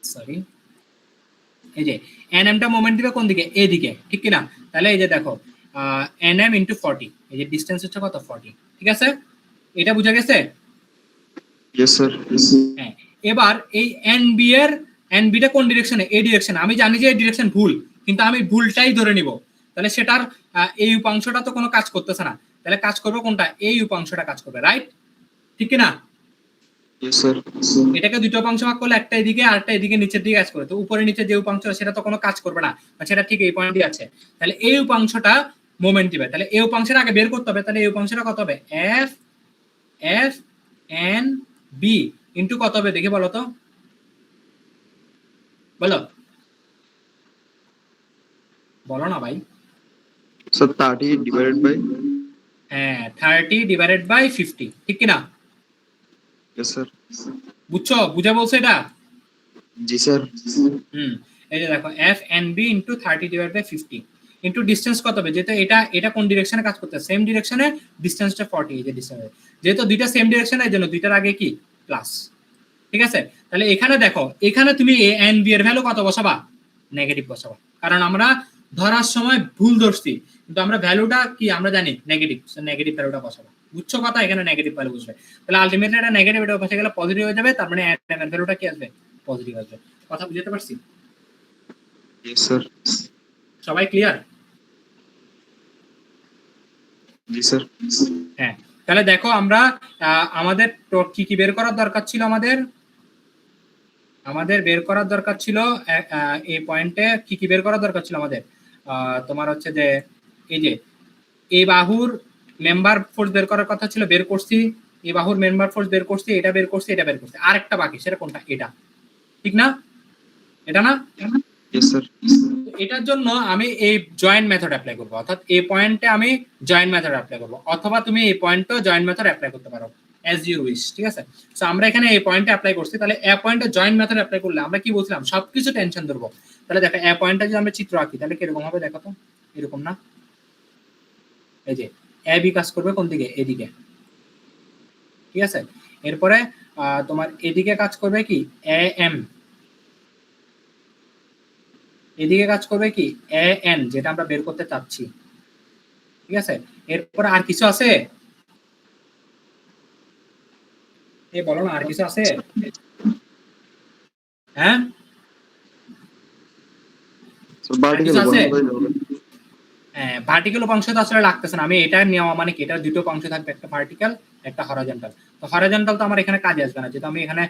সরি, এই যে এন এমটা মোমেন্ট দিবে কোন দিকে? এদিকে, ঠিক কিনা? তাহলে এই যে দেখো এন এম ইন্টু 40, এই যে ডিস্টেন্স হচ্ছে কত 40, ঠিক আছে। এটা বুঝা গেছে? Yes sir. হ্যাঁ, এবার এই এন বি এর, এন বিটা কোন ডিরেকশনে? এই ডিরেকশনে। আমি জানি যে এই ডিরেকশন ভুল, কিন্তু আমি ভুলটাই ধরে নিব, তাহলে সেটার এই উপাংশটা তো কোনো কাজ করতেছে না, তাহলে কাজ করবে কোনটা? এই উপাংশটা কাজ করবে, রাইট? ঠিক কিনা? Yes sir. এটাকে দুটো উপাংশ ভাগ করলে একটা এদিকে আর একটা এদিকে নিচের দিকে কাজ করে, তো উপরে নিচে যে উপাংশ সেটা তো কোনো কাজ করবে না, সেটা ঠিক এই পয়েন্টই আছে। তাহলে এই উপাংশটা মোমেন্ট দিবে, তাহলে এই উপাংশটা আগে বের করতে হবে। তাহলে এই উপাংশটা কত হবে? F F N B into কত হবে দেখি বলো তো, বলো বলো না ভাই। Sir 30 divided by. হ্যাঁ, 30 ডিভাইডেড বাই 50, ঠিক কিনা? Yes sir. বুঝছো? বুঝা বলছো এটা? জি স্যার। এই যে দেখো F N B into 30 divide by 50 into distance কত হবে, যেহেতু এটা কোন ডিরেকশনে কাজ করতে? সেম ডিরেকশনে, ডিস্টেন্সটা 40, এই যে ডিস্টেন্স, যেহেতু দুইটা সেম ডিরেকশনে, এর জন্য দুইটার আগে কি প্লাস, ঠিক আছে। তাহলে এখানে দেখো, এখানে তুমি এ এন বি এর ভ্যালু কত বসাবা? নেগেটিভ বসাবা, কারণ আমরা ধরার সময় ভুল ধরছি, কিন্তু আমরা ভ্যালুটা কি আমরা জানি নেগেটিভ, নেগেটিভ ভ্যালুটা বসাবো। বুঝছো কথা? এখানে নেগেটিভ ভ্যালু বসবে, তাহলে আলটিমেটলি এটা নেগেটিভ, এটা বসে গেলে পজিটিভ হয়ে যাবে, তার মানে এন এর ভ্যালুটা কি আসবে? পজিটিভ আসবে। কথা বুঝতে পারছি? Yes sir. সবাই ক্লিয়ার? জি স্যার। হ্যাঁ, তাহলে দেখো আমরা আমাদের কি কি বের করার দরকার ছিল? আমাদের বের করার দরকার ছিল এই পয়েন্টে কি কি বের করার দরকার ছিল আমাদের? তোমার হচ্ছে যে এই যে এই বাহুর মেম্বার ফোর্স বের করার কথা ছিল, বের করছি। এই বাহুর মেম্বার ফোর্স বের করছি, এটা বের করছি, এটা বের করছি, আর একটা বাকি, সেটা কোনটা? এটা, ঠিক না? এটা না? Yes sir. এটার জন্য আমি এই জয়েন্ট মেথড অ্যাপ্লাই করবো, অর্থাৎ এই পয়েন্টে আমি জয়েন্ট মেথড অ্যাপ্লাই করবো, অথবা তুমি এই পয়েন্টেও জয়েন্ট মেথড অ্যাপ্লাই করতে পারো, অ্যাজ ইউ উইশ, ঠিক আছে। সো আমরা এখানে এই পয়েন্টে অ্যাপ্লাই করছি, তাহলে এ পয়েন্টে জয়েন্ট মেথড অ্যাপ্লাই করলে আমরা কি বলছিলাম, সবকিছু টেনশন ধরবো। তাহলে দেখো এ পয়েন্টটা যদি আমরা চিত্র আঁকি তাহলে কিরকম হবে দেখো তো, এরকম না? এই যে এ বি কাজ করবে কোন দিকে, এদিকে, ঠিক আছে। এরপরে তোমার এদিকে কাজ করবে কি এ এম, এদিকে কাজ করবে কি এ এন, যেটা আমরা বের করতে চাচ্ছি, ঠিক আছে। এরপরে আর কিছু আছে, এই বলো না আর কিছু আছে, হ্যাঁ ভার্টিক্যাল কিছু আছে? বন্ধ হয়ে যাবে। হ্যাঁ, ভার্টিক্যাল উপাংশ তো আসলে লাগতেছে না, আমি এটা নেওয়া মানে কি, এটা দুটো অংশ থাকবে, একটা ভার্টিক্যাল একটা হরাইজন্টাল। তো হরাইজন্টাল তো আমার এখানে কাজে আসবে না, যেহেতু আমি এখানে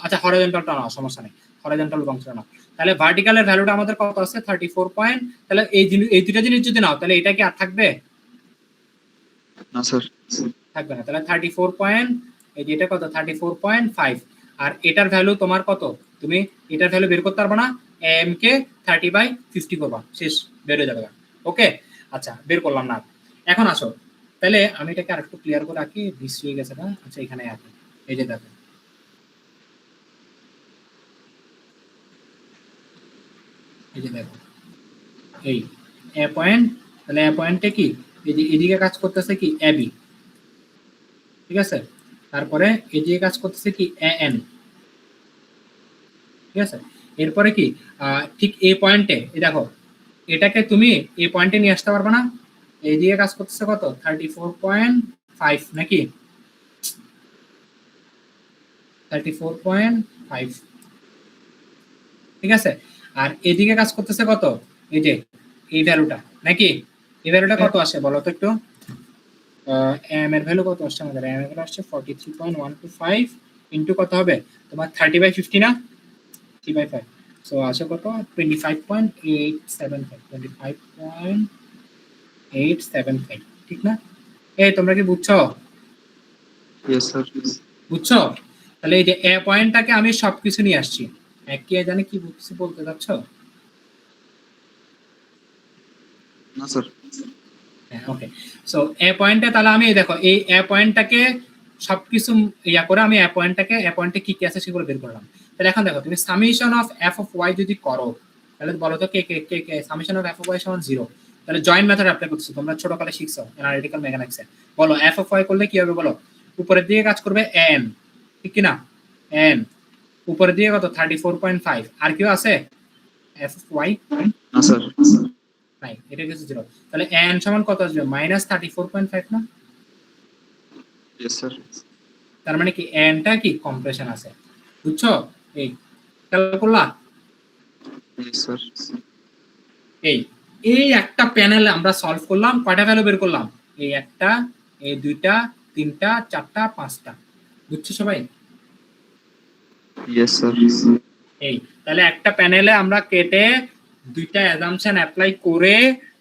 আচ্ছা হরাইজন্টালটা না, সমস্যা নেই, হরাইজন্টাল উপাংশটা না। তাহলে ভার্টিক্যালের ভ্যালুটা আমাদের কত আছে 34 পয়েন্ট। তাহলে এই দুটো জিনিস যদি নাও তাহলে এটা কি আর থাকবে? না স্যার, থাকবে না। তাহলে 34 পয়েন্ট, এই যে এটা কত 34.5, আর এটার ভ্যালু তোমার কত, তুমি এটার ভ্যালু বের করতে পারবে না, এম কে 30/50 করবা, শেষ, বের হয়ে যাবে। ওকে, আচ্ছা বের করলাম না। এখন আসো, তাহলে আমি এটাকে আরেকটু ক্লিয়ার করে রাখি, মিস হয়ে গেছে না, আচ্ছা এখানে আছে, এই যে দেখো, এই যে দেখো এই এ পয়েন্ট, তাহলে এ পয়েন্টে কি এই যে এদিকে কাজ করতেছে কি এ বি, ঠিক আছে। তারপরে এদিকে কাজ করতেছে কি এ এন, ঠিক আছে। এরপরে কি ঠিক এই পয়েন্টে এই দেখো, এটাকে তুমি এই পয়েন্টে নিয়ে আসতে পারবে না, এই দিকে কাজ করতেছে কত 34.5 নাকি 34.5, ঠিক আছে। আর এদিকে কাজ করতেছে কত, এই যে এই ভ্যালুটা নাকি, এই ভ্যালুটা কত আসে বলো তো একটু, এম এর ভ্যালু কত আসছে আমাদের, এম এর ভ্যালু আসছে 43.125 ইনটু কত হবে তোমার 30/50 না, 3/5, সো আসে কত 25.875, 25.875, ঠিক না? এই তোমরা কি বুঝছো? Yes sir. বুঝছো? তাহলে এই যে এ পয়েন্টটাকে আমি সবকিছু নিয়ে আসছি, কি জানি কি বুঝছি বলতে চাচ্ছ? না স্যার। হ্যাঁ, ওকে। সো এ পয়েন্টে তাহলে আমি দেখো এই এ পয়েন্টটাকে সবকিছু ইয়া করে আমি এ পয়েন্টে কি কি আছে সেগুলো বের করলাম। তাহলে এখন দেখো তুমি summation of F of Y যদি করো তাহলে বলো তো কে কে কে কে summation of F of Y সমান 0, তাহলে জয়েন্ট মেথড অ্যাপ্লাই করছো তোমরা ছোটকালে শিখছো অ্যানালিটিক্যাল মেকানিক্সে। বলো এফ অফ ওয়াই করলে কি হবে বলো, উপরের দিকে কাজ করবে এন, ঠিক কি না, এন উপরের দিকে কত 34.5, আর কেউ আছে এফ অফ ওয়াই না স্যার। নাই, এটা কিছু 0, তাহলে এন সমান কত আসবে -34.5 না, ইয়েস স্যার। তার মানে কি এনটা কি কম্প্রেশন আছে, বুঝছো? এই খেয়াল করলা, ইয়েস স্যার। এই এই একটা প্যানেল আমরা সলভ করলাম, কয়টা ভ্যালু বের করলাম, এই একটা, এই দুইটা, তিনটা, চারটা, পাঁচটা, বুঝছো সবাই? Yes sir. এই তাহলে একটা প্যানেলে আমরা কেটে দুইটা অ্যাজাম্পশন অ্যাপ্লাই করে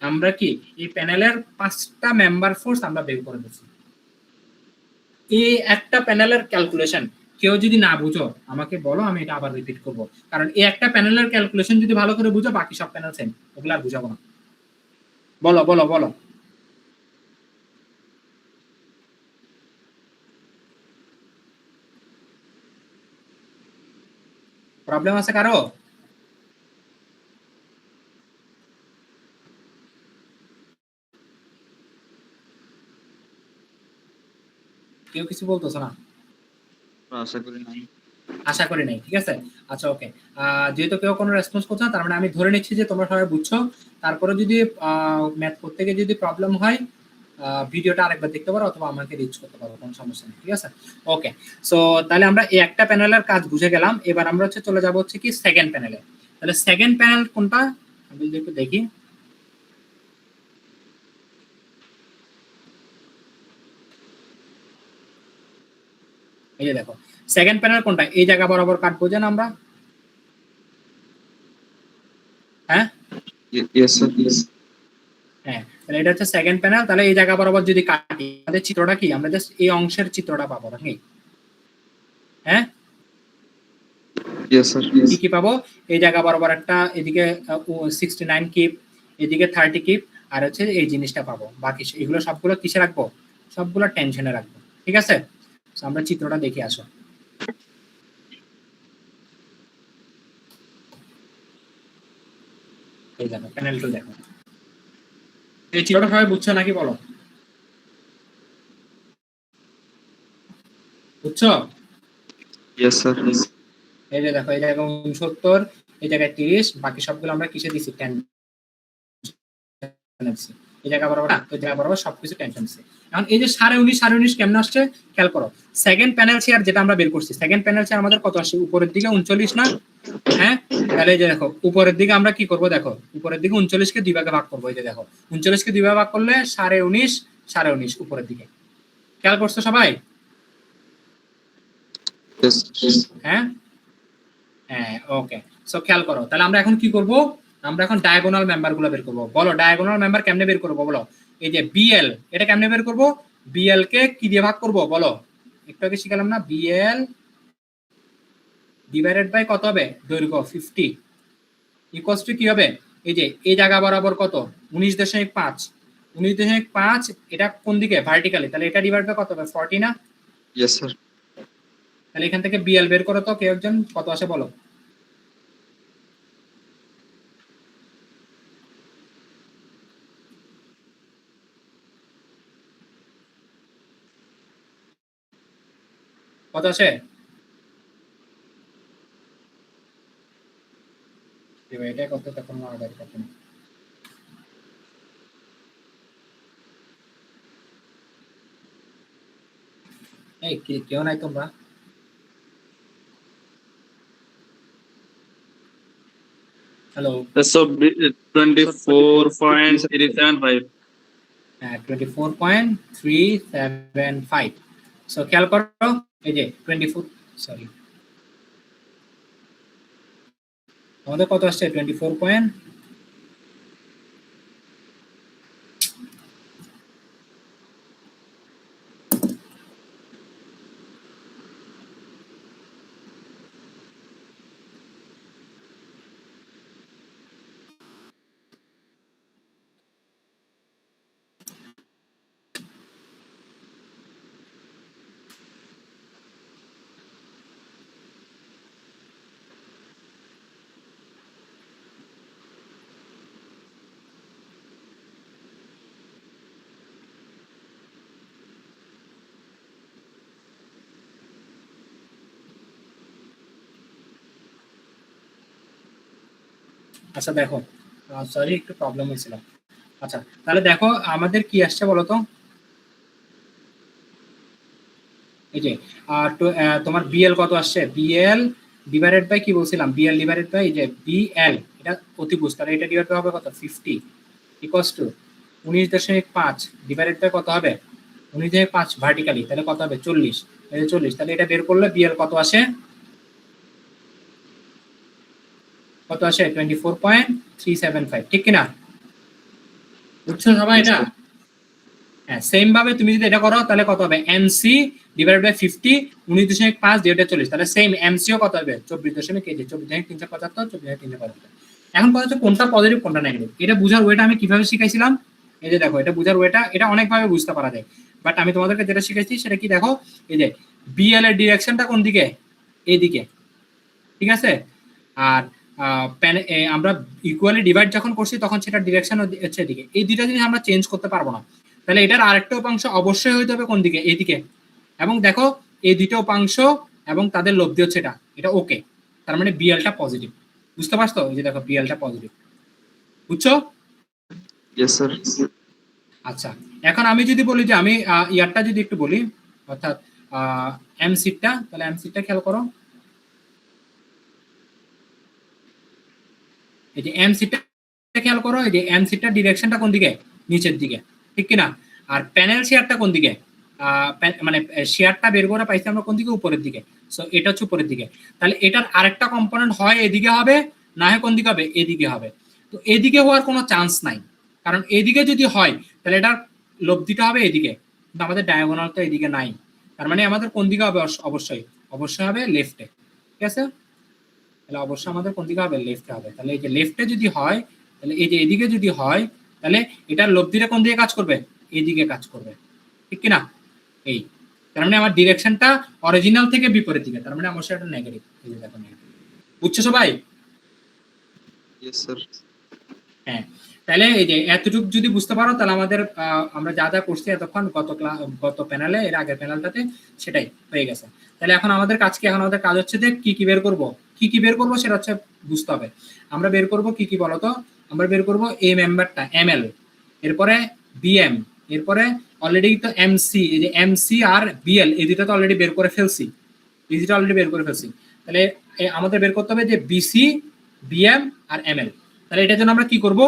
আমরা কি এই প্যানেলের 5টা মেম্বার ফোর্স আমরা বের করে দিচ্ছি। এই একটা প্যানেলের ক্যালকুলেশন কেউ যদি না বুঝো আমাকে বলো, আমি এটা আবার রিপিট করব, কারণ এই একটা প্যানেলের ক্যালকুলেশন যদি ভালো করে বুঝো বাকি সব প্যানেল সেম, ওগুলো আর বুঝাবো না। বলো বলো বলো, প্রবলেম আছে কারো? কেউ কিছু বলতেছো না? আশা করি নাই। আশা করি নাই, ঠিক আছে। আচ্ছা ওকে, যেহেতু কেউ কোনো রেসপন্স করছে না তার মানে আমি ধরে নিচ্ছি যে তোমরা সবাই বুঝছো। তারপরে যদি ম্যাথ করতে গিয়ে যদি প্রবলেম হয় ভিডিওটা আরেকবার দেখতে পারো অথবা আমাকে রিচ করতে পারো, কোনো সমস্যা নেই, ঠিক আছে। ওকে, সো তাহলে আমরা এই একটা প্যানেলের কাজ বুঝে গেলাম, এবার আমরা হচ্ছে চলে যাবো হচ্ছে কি সেকেন্ড প্যানেলে। তাহলে সেকেন্ড প্যানেল কোনটা আমি যদি একটু দেখি, এই যে দেখো সেকেন্ড প্যানেল কোনটা, এই জায়গা বরাবর কাটবো যেন আমরা, হ্যাঁ ইয়েস স্যার। ইয়েস। হ্যাঁ, তাহলে এটা হচ্ছে সেকেন্ড প্যানেল। তাহলে এই জায়গা বরাবর যদি কাটি আমাদের চিত্রটা কি, আমরা জাস্ট এই অংশের চিত্রটা পাবো নাকি, হ্যাঁ ইয়েস স্যার। কি কি পাবো, এই জায়গা বরাবর একটা এদিকে 69 কিপ, এদিকে 30 কিপ, আর হচ্ছে এই জিনিসটা পাবো, বাকি এগুলো সবগুলো কিসে রাখবো, সবগুলো টেনশনে রাখবো, ঠিক আছে। So, আমরা চিত্রটা দেখে আসো। এই দেখো প্যানেলটা দেখো। এই চিত্রটা সবাই বুঝছো নাকি বলো? বুঝছো? Yes, sir. এই যে দেখো এই জায়গায় 69, এই জায়গায় 30, বাকি সবগুলো আমরা কিসে দিছি? টেনশন। এই জায়গা বরাবর না, ওই জায়গা বরাবর সবকিছু টেনশন দিছি। এখন এই যে 19.5 কেমন আসছে খেয়াল করো। সেকেন্ড প্যানেল শেয়ার যেটা আমরা বের করছি, সেকেন্ড প্যানেল শেয়ার আমাদের কত আসছে? উপরের দিকে 39 না? হ্যাঁ, তাহলে এই যে দেখো উপরের দিকে আমরা কি করব? দেখো উপরের দিকে 39 কে 2 ভাগে ভাগ করব। এই যে দেখো 39 কে 2 ভাগে ভাগ করলে 19.5 উপরের দিকে। খেয়াল করছো সবাই? Yes. হ্যাঁ হ্যাঁ, ওকে। সো খেয়াল করো, তাহলে আমরা এখন কি করব? আমরা এখন ডায়াগোনাল মেম্বারগুলো বের করব। বলো ডায়াগোনাল মেম্বার কেমনে বের করব বলো? এই যে বিএল, এটা কেমনে বের করব? বিএল কে কি দিয়ে ভাগ করব বলো? একটু আগে শিখালাম না, বিএল ডিভাইডেড বাই কত হবে? দৈর্ঘ্য 50 ইকুয়ালস টু কি হবে? এই যে এই জায়গা বরাবর কত? 19.5। 19.5 এটা কোন দিকে? ভার্টিক্যালি, তাহলে এটা ডিভাইড বাই কত হবে? 40 না? Yes, sir. তাহলে এখান থেকে বিএল বের করো তো কেউ একজন, কত আসে বলো? কত আসে? এটা কত তখন অর্ডার করতে না। এই কেউ নাই তোমরা? হ্যালো, 24.375. 24.375। সো খেয়াল করো এই যে 24, সরি আমাদের কত আসছে? 24 পয়েন্ট, আচ্ছা দেখো, সরি একটু প্রবলেম হয়েছিল। আচ্ছা তাহলে দেখো আমাদের কি আসছে বলো তো? এই যে তোমার বিএল কত আসছে? বিএল ডিভাইডেড বাই কি বলছিলাম? বিএল ডিভাইডেড বাই এই যে বিএল, এটা অতিভুজ, তাহলে এটা ডিভাইড বাই হবে কত? 50 ইকুয়ালস টু 19.5 ডিভাইডেড বাই কত হবে? 19.5 ভার্টিক্যালি, তাহলে কত হবে? 40। এই যে 40, তাহলে এটা বের করলে বিএল কত আসে? কত আসে? 24.375, ঠিক কিনা? বুঝছো সবাই এটা? হ্যাঁ, সেম ভাবে তুমি যদি এটা করো তাহলে কত হবে? এমসি ডিভাইডেড বাই 50, 19.5 ডিভাইডেড 40, তাহলে সেম এমসিও কত হবে? 24.375, 24.375। এখন কথা হচ্ছে কোনটা পজিটিভ কোনটা নেগেটিভ, এটা বুঝার ওয়েটা আমি কিভাবে শিখাইছিলাম? এই যে দেখো, এটা বুঝার ওয়েটা, এটা অনেক ভাবে বুঝতে পারা যায়, বাট আমি তোমাদেরকে যেটা শিখাইছি সেটা কি দেখো, এই যে বিএল এর ডিরেকশনটা কোন দিকে? এইদিকে, ঠিক আছে? আর আমরা ইকুয়ালি ডিভাইড যখন করছি তখন সেটা ডিরেকশন হচ্ছে এদিকে। এই দুইটা জিনিস আমরা চেঞ্জ করতে পারবো না, তাহলে এটার আরেকটা উপাংশ অবশ্যই হইতে হবে কোন দিকে? এইদিকে। এবং দেখো এই দুটো উপাংশ এবং তাদের লব্ধি হচ্ছে এটা, এটা ওকে, তার মানে বিএলটা পজিটিভ। বুঝতে পারছো? এই যে দেখো বিএলটা পজিটিভ, বুঝছো? Yes, sir. আচ্ছা এখন আমি যদি বলি যে আমি ইয়ারটা যদি একটু বলি, অর্থাৎ এম সিটটা, তাহলে এম সিটটা খেয়াল করো। এই যে এম সিটটা খেয়াল করো, এই যে এম সিটটার ডিরেকশনটা কোন দিকে? নিচের দিকে, ঠিক কিনা? আর প্যানেল শেয়ারটা কোন দিকে? মানে শেয়ারটা বের করে পাইছি আমরা কোন দিকে? উপরের দিকে। সো এটা হচ্ছে উপরের দিকে, তাহলে এটার আরেকটা কম্পোনেন্ট হয় এদিকে হবে, না হয় কোন দিকে হবে? এদিকে হবে। তো এদিকে হওয়ার কোনো চান্স নাই, কারণ এদিকে যদি হয় তাহলে এটার লব্ধিটা হবে এদিকে, কিন্তু আমাদের ডায়াগোনাল তো এদিকে নাই, তার মানে আমাদের কোন দিকে হবে? অবশ্যই অবশ্যই হবে লেফটে, ঠিক আছে? তাহলে অবশ্যই আমাদের কোন দিকে হবে? লেফটে হবে। তাহলে এই যে লেফটে যদি হয়, তাহলে এই যে এদিকে যদি হয়, তাহলে এটার লব্ধিটা কোন দিকে কাজ করবে? এইদিকে কাজ করবে, ঠিক কিনা? এই তার মানে আমার ডিরেকশনটা অরিজিনাল থেকে বিপরীত দিকে, তার মানে অবশ্যই এটা নেগেটিভ। এই যে দেখো নেগেটিভ, বুঝছো সবাই? Yes, sir. হ্যাঁ, তাহলে এই যে এতটুকু যদি বুঝতে পারো তাহলে আমাদের আমরা যা যা করছি এতক্ষণ গত প্যানেলে, এর আগের প্যানেলটাতে, সেটাই হয়ে গেছে। তাহলে এখন আমাদের কাজ কি? এখন আমাদের কাজ হচ্ছে যে কি কি বের করব, কি কি বের করব সেটা হচ্ছে বুঝতে হবে। আমরা বের করব কি কি বলতো? আমরা বের করব এ মেম্বারটা এমএল, এরপরে বিএম, এরপরে অলরেডি তো এমসি, এই যে এমসি আর বিএল এই দুটো তো অলরেডি বের করে ফেলছি, এই দুটো অলরেডি বের করে ফেলছি। তাহলে আমাদের বের করতে হবে যে বিসি, বিএম আর এমএল। তাহলে এটার জন্য আমরা কি করব?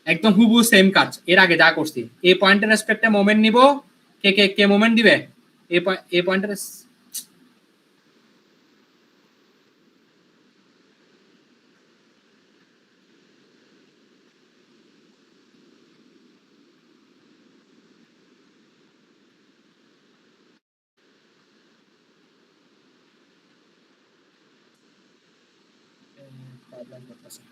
একদম হুবহু সেম কাজ এর আগে যা করছি। এই পয়েন্টের রেসপেক্টে মোমেন্ট নিব, কে কে কে মোমেন্ট দিবে? এই পয়েন্টের প্রবলেম করতেছে।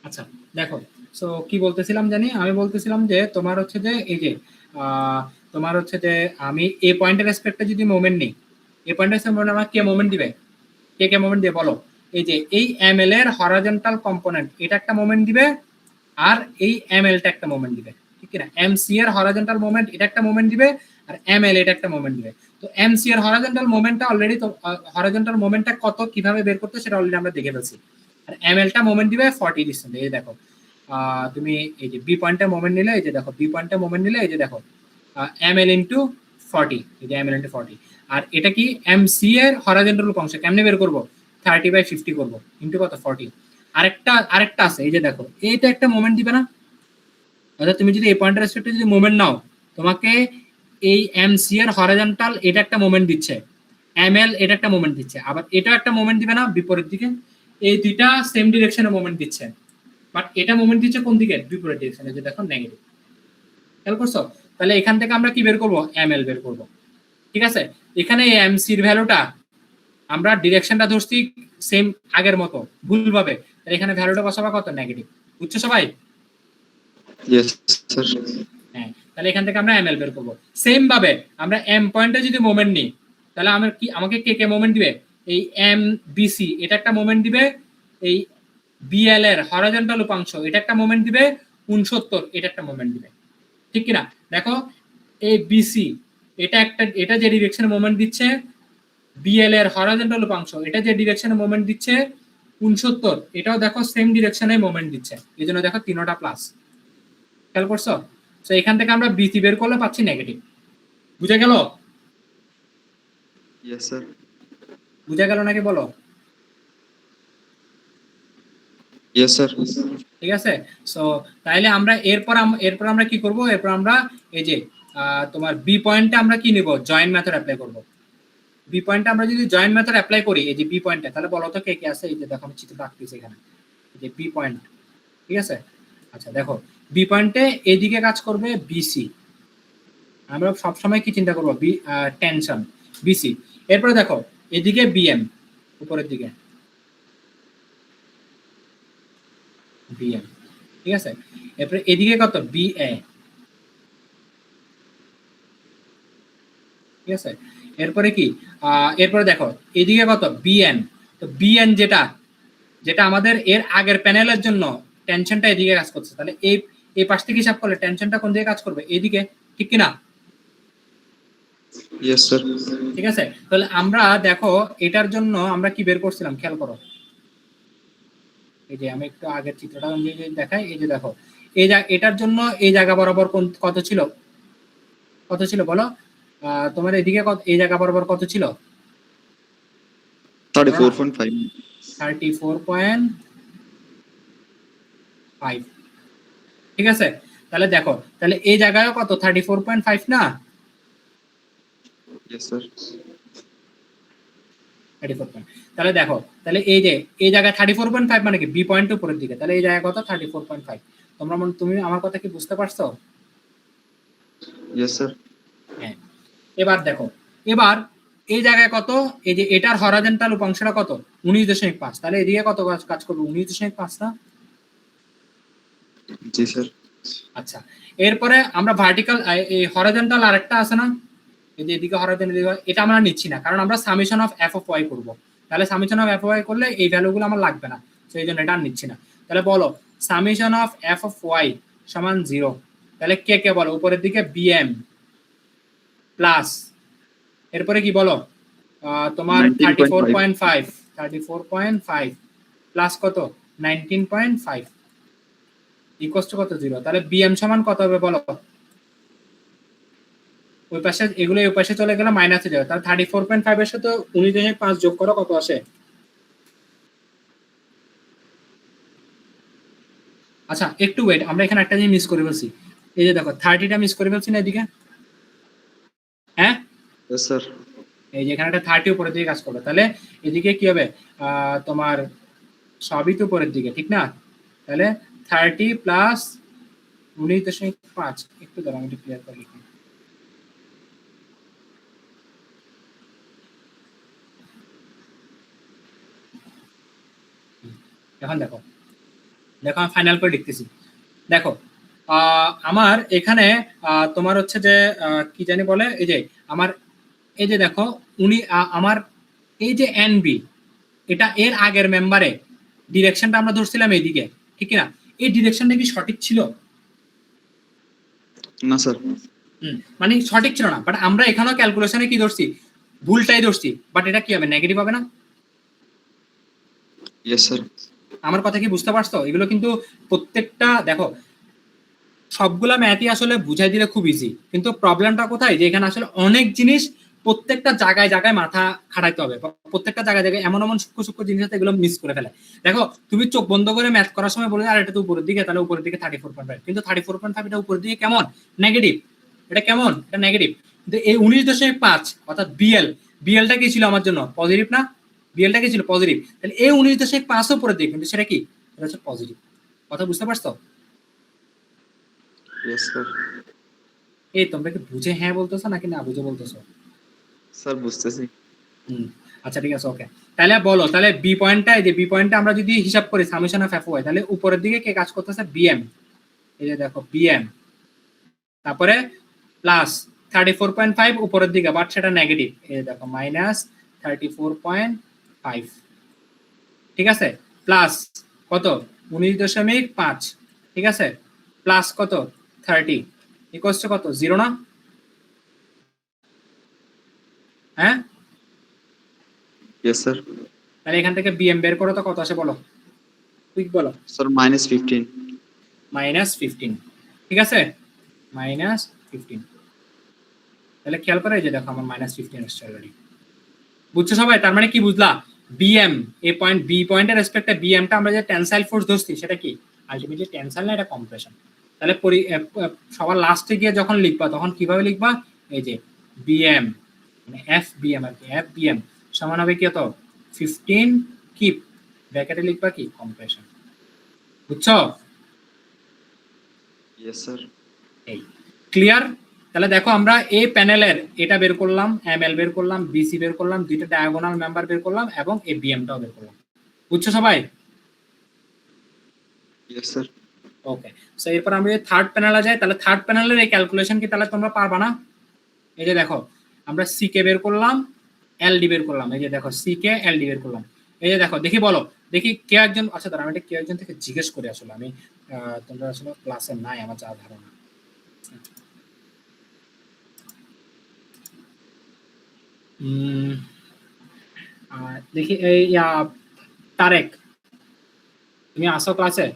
আচ্ছা দেখো, সো কি বলতেছিলাম জানি, আমি বলতেছিলাম যে তোমার হচ্ছে যে এই যে তোমার হচ্ছে যে আমি এই পয়েন্টের রেসপেক্টে যদি মোমেন্ট নিই, এই পয়েন্টের রেসপেক্টে আমার কে মোমেন্ট দিবে? কে কে মোমেন্ট দিয়ে বলো? এই যে এই এমএল এর হরাইজন্টাল কম্পোনেন্ট এটা একটা মোমেন্ট দিবে, আর এই এমএলটা একটা মোমেন্ট দিবে, ঠিক না? এমসি এর হরাইজন্টাল মোমেন্ট এটা একটা মোমেন্ট দিবে, আর এমএল এটা একটা মোমেন্ট দিবে। তো এমসি এর হরাইজন্টাল মোমেন্টটা অলরেডি তো হরাইজন্টাল মোমেন্টটা কত কিভাবে বের করতে সেটা অলরেডি আমরা দেখে ফেলছি। আর এমএলটা মোমেন্ট দিবে 40 ডিস্টেন্স। এই দেখো তুমি এই যে বি পয়েন্টে মোমেন্ট নিলে, এই যে দেখো বি পয়েন্টে মোমেন্ট নিলে, এই যে দেখো এমএল ইনটু 40, এই যে এমএল ইনটু 40। আর এটা কি এমসি এর হরাইজন্টাল অংশ কেমনে বের করব? 30/50 করব ইনটু কত? 40। আরেকটা আছে, এই যে দেখো এইটা একটা মোমেন্ট দিবে না? অর্থাৎ তুমি যদি এই পয়েন্টের রেসপেক্টে যদি মোমেন্ট নাও, তোমাকে এই এমসি এর হরাইজন্টাল এটা একটা মোমেন্ট দিচ্ছে, এমএল এটা একটা মোমেন্ট দিচ্ছে, আবার এটা একটা মোমেন্ট দিবে না বিপরীত দিকে? এই দুইটা সেম ডিরেকশনে মোমেন্ট দিচ্ছে, বাট এটা মোমেন্ট দিচ্ছে কোন দিকে? বিপরীত ডিরেকশনে, যে দেখো নেগেটিভ। খেয়াল করছো? তাহলে এখান থেকে আমরা কি বের করব? এমএল বের করব, ঠিক আছে? এখানে এই এমসি এর ভ্যালুটা আমরা ডিরেকশনটা ধরছি সেম আগের মতো ভুলভাবে, তাহলে এখানে ভ্যালুটা বসাবা কত? নেগেটিভ। বুঝছো সবাই? Yes, sir. হ্যাঁ, তাহলে এখান থেকে আমরা এমএল বের করব। সেম ভাবে আমরা এম পয়েন্টে যদি মোমেন্ট নিই, তাহলে আমাকে কে কে মোমেন্ট দিবে? এই এম বিসি এটা একটা মোমেন্ট দিবে, এই বিএল এর হরাইজন্টাল উপাংশ এটা একটা মোমেন্ট দিবে, 69 এটা একটা মোমেন্ট দিবে, ঠিক কিনা? দেখো এই বিসি এটা যে ডিরেকশনে মোমেন্ট দিচ্ছে, বিএল এর হরাইজন্টাল উপাংশ এটা যে ডিরেকশনে মোমেন্ট দিচ্ছে 69, এটাও দেখো সেম ডিরেকশনে মোমেন্ট দিচ্ছে, এই জন্য দেখো তিনটা প্লাস। খেয়াল করছো? তো এখান থেকে আমরা বিসি বের করলে পাচ্ছি নেগেটিভ। বুঝা গেল? Yes, sir. বুঝা গেল নাকি বলো? Yes, sir. ঠিক আছে। সো তাইলে আমরা এরপর আমরা কি করব? এরপর আমরা এই যে তোমার বি পয়েন্টে আমরা কি নিব? জয়েন্ট মেথড অ্যাপ্লাই করব। বি পয়েন্টে আমরা যদি জয়েন্ট মেথড অ্যাপ্লাই করি, এই যে বি পয়েন্টে, তাহলে বলো তো কে কে আছে? এই যে দেখো আমি চিত্র রাখতেছি এখানে, এই যে বি পয়েন্ট, ঠিক আছে? আচ্ছা দেখো বি পয়েন্টে এদিকে কাজ করবে বিসি, আমরা সবসময় কি চিন্তা করবো? Tension BC. এরপরে দেখো এদিকে বিএম, উপরের দিকে বিএম, ঠিক আছে? এরপরে এদিকে কত? বিএ, ঠিক আছে? এরপরে কি এরপরে দেখো এদিকে কত? বিএন। তো বিএন যেটা আমাদের এর আগের প্যানেলের জন্য টেনশনটা এদিকে কাজ করছে, তাহলে এই পাশ থেকে হিসাব করলে টেনশনটা কোন দিকে কাজ করবে? এইদিকে, ঠিক কিনা? Yes, sir. ঠিক আছে। তাহলে আমরা দেখো এটার জন্য আমরা কি বের করছিলাম খেয়াল করো, এই যে আমি একটু আগের চিত্রটা দেখাই, এই যে দেখো এটার জন্য এই জায়গা বরাবর কত ছিল? কত ছিল বলো? তোমার এদিকে এই জায়গা বরাবর কত ছিল? 34.5. 34.5, ঠিক আছে? তাহলে দেখো তাহলে এই জায়গায় কত? 34.5 না? Yes, sir. 34. তাহলে দেখো তাহলে এই জায়গায় 34.5 মানে কি? বি পয়েন্টের উপরের দিকে, তাহলে এই জায়গায় কত? 34.5। তুমি আমার কথা কি বুঝতে পারছো? Yes, sir. হ্যাঁ। এবার দেখো, এবার এই জায়গায় কত, এই যে এটার হরাইজন্টাল উপাংশটা কত 19.5, তাহলে এদিকে কত কাজ করবে 19.5 না? জি স্যার। আচ্ছা, এরপরে আমরা ভার্টিক্যাল এই হরাইজন্টাল আরেকটা আছে না, এই যে এদিকে হরাইজন্টাল, এটা আমরা নিচ্ছি না কারণ আমরা summation of F of Y করবো, তাহলে সামেশন অফ এফ ওয়াই করলে এই ভ্যালুগুলো আমার লাগবে না, তো এই জন্য এটা আর নিচ্ছি না। তাহলে বলো summation of F of Y সমান 0, তাহলে কে কে বলো উপরের দিকে বিএম প্লাস, এরপরে কি বলো তোমার 34.5 প্লাস কত 19.5 ইকুয়াল টু কত 0, তাহলে বিএম সমান কত হবে বলো, ওই পাশে এগুলো ওই পাশে চলে গেলে মাইনাসে যাবে, তাহলে 34.5 এর সাথে 19.5 যোগ করো কত আসে। আচ্ছা একটু ওয়েট, আমরা এখানে একটা জিনিস মিস করে ফেলছি, এই যে দেখো 30টা মিস করে ফেলছি না এদিকে, হ্যাঁ ইয়েস স্যার। এই যে এখানে একটা 30 উপরের দিকে কাজ করবে, তাহলে এদিকে কি হবে তোমার সবই তো উপরের দিকে ঠিক না, তাহলে 30 প্লাস 19.5, একটু দাঁড়াও আমি একটু ক্লিয়ার করে লিখি। এখন দেখো, দেখো আমি ফাইনাল করে লিখতেছি, দেখো আমার এখানে তোমার হচ্ছে যে কি জানি বলে, এই যে আমার এই যে দেখো আমার এই যে এনবি, এটা এর আগের মেম্বারে ডিরেকশনটা আমরা ধরছিলাম এইদিকে ঠিক না, এই ডিরেকশনটা কি সঠিক ছিল? না স্যার। মানে সঠিক ছিল না, বাট আমরা এখানেও ক্যালকুলেশনে কি ধরছি, ভুলটাই ধরছি, বাট এটা কি হবে নেগেটিভ হবে না? Yes sir. আমার কথা কি বুঝতে পারছো? এগুলো কিন্তু প্রত্যেকটা দেখো সবগুলা ম্যাথই আসলে বুঝাই দিলে খুব ইজি, কিন্তু প্রবলেমটা কোথায় যে এখানে আসলে অনেক জিনিস প্রত্যেকটা জায়গায় জায়গায় মাথা খাটাইতে হবে, প্রত্যেকটা জায়গায় জায়গায় এমন এমন সূক্ষ্ম সূক্ষ্ম জিনিস আছে এগুলো মিস করে ফেলে। দেখো তুমি চোখ বন্ধ করে ম্যাথ করার সময় বলে আর এটা তো উপরের দিকে, তাহলে উপরের দিকে 34.5, কিন্তু 34.5 এটা উপরের দিকে কেমন নেগেটিভ, এটা কেমন এটা নেগেটিভ, কিন্তু এই 19.5 অর্থাৎ বিএলটা কি ছিল আমার জন্য পজিটিভ না, বিএলটা কি ছিল পজিটিভ, তাহলে এই 19.5 উপরের দিকে, কিন্তু সেটা কি এটা হচ্ছে পজিটিভ। কথা বুঝতে পারছো? Yes sir. এই তোমরা কি বুঝে হ্যাঁ বলতেছো নাকি না বুঝে বলতেছো? স্যার বুঝতেছি। আচ্ছা ঠিক আছে ওকে, তাহলে বলো তাহলে বি পয়েন্টটা, এই যে বি পয়েন্টটা আমরা যদি হিসাব করি সামেশন অফ এফ ওয়াই, তাহলে উপরের দিকে কে কাজ করতেছে বিএম, এই যে দেখো বিএম, তারপরে প্লাস 34.5 উপরের দিকে বাট সেটা নেগেটিভ, এই যে দেখো মাইনাস 34.5, ঠিক আছে, প্লাস কত 19.5, ঠিক আছে, প্লাস কত 30 ইকুয়াল টু কত 0 না? হ্যাঁ ইয়েস স্যার। তাহলে এখান থেকে বিএম বের করো তো কত আসে বলো, কুইক বলো। স্যার -15। -15, ঠিক আছে, -15, তাহলে খেয়াল করে এই যে দেখো আমার -15 আসছে অলরেডি। বুঝছো সবাই? তার মানে কি বুঝলা, বিএম এ পয়েন্ট বি পয়েন্টের রেসপেক্টে বিএমটা আমরা যে টেনসাইল ফোর্স ধরছি সেটা কি আলটিমেটলি টেনসাইল না, এটা কম্প্রেশন। তাহলে সবার লাস্টে গিয়ে যখন লিখবা তখন কিভাবে লিখবা, এই যে বিএম মানে এফ বিএম আর কি, এফ বিএম সমান হবে কি, কত 15 কিপ ব্র্যাকেটে লিখবা কি কম্প্রেশন। বুঝছো? Yes sir. এই ক্লিয়ার? তাহলে দেখো আমরা এই প্যানেলের এটা বের করলাম, এমএল বের করলাম, বিসি বের করলাম, দুইটা ডায়াগোনাল মেম্বার বের করলাম এবং এই বিএমটাও বের করলাম। বুঝছো সবাই? Yes sir. ওকে, সো এরপর আমি থার্ড প্যানেলে যাই, তাহলে থার্ড প্যানেলের এই ক্যালকুলেশন কি তাহলে তোমরা পারবা না? এই যে দেখো আমরা সি কে বের করলাম, এলডি বের করলাম, এই যে দেখো সি কে এলডি বের করলাম, এই যে দেখো দেখি বলো, দেখি কে একজন, আচ্ছা দাঁড়া আমি এটা কে একজন থেকে জিজ্ঞেস করি, আসলে আমি তোমরা আসলে ক্লাসে নাই আমার যা ধারণা। দেখি এই তারেক, তুমি আসো ক্লাসে?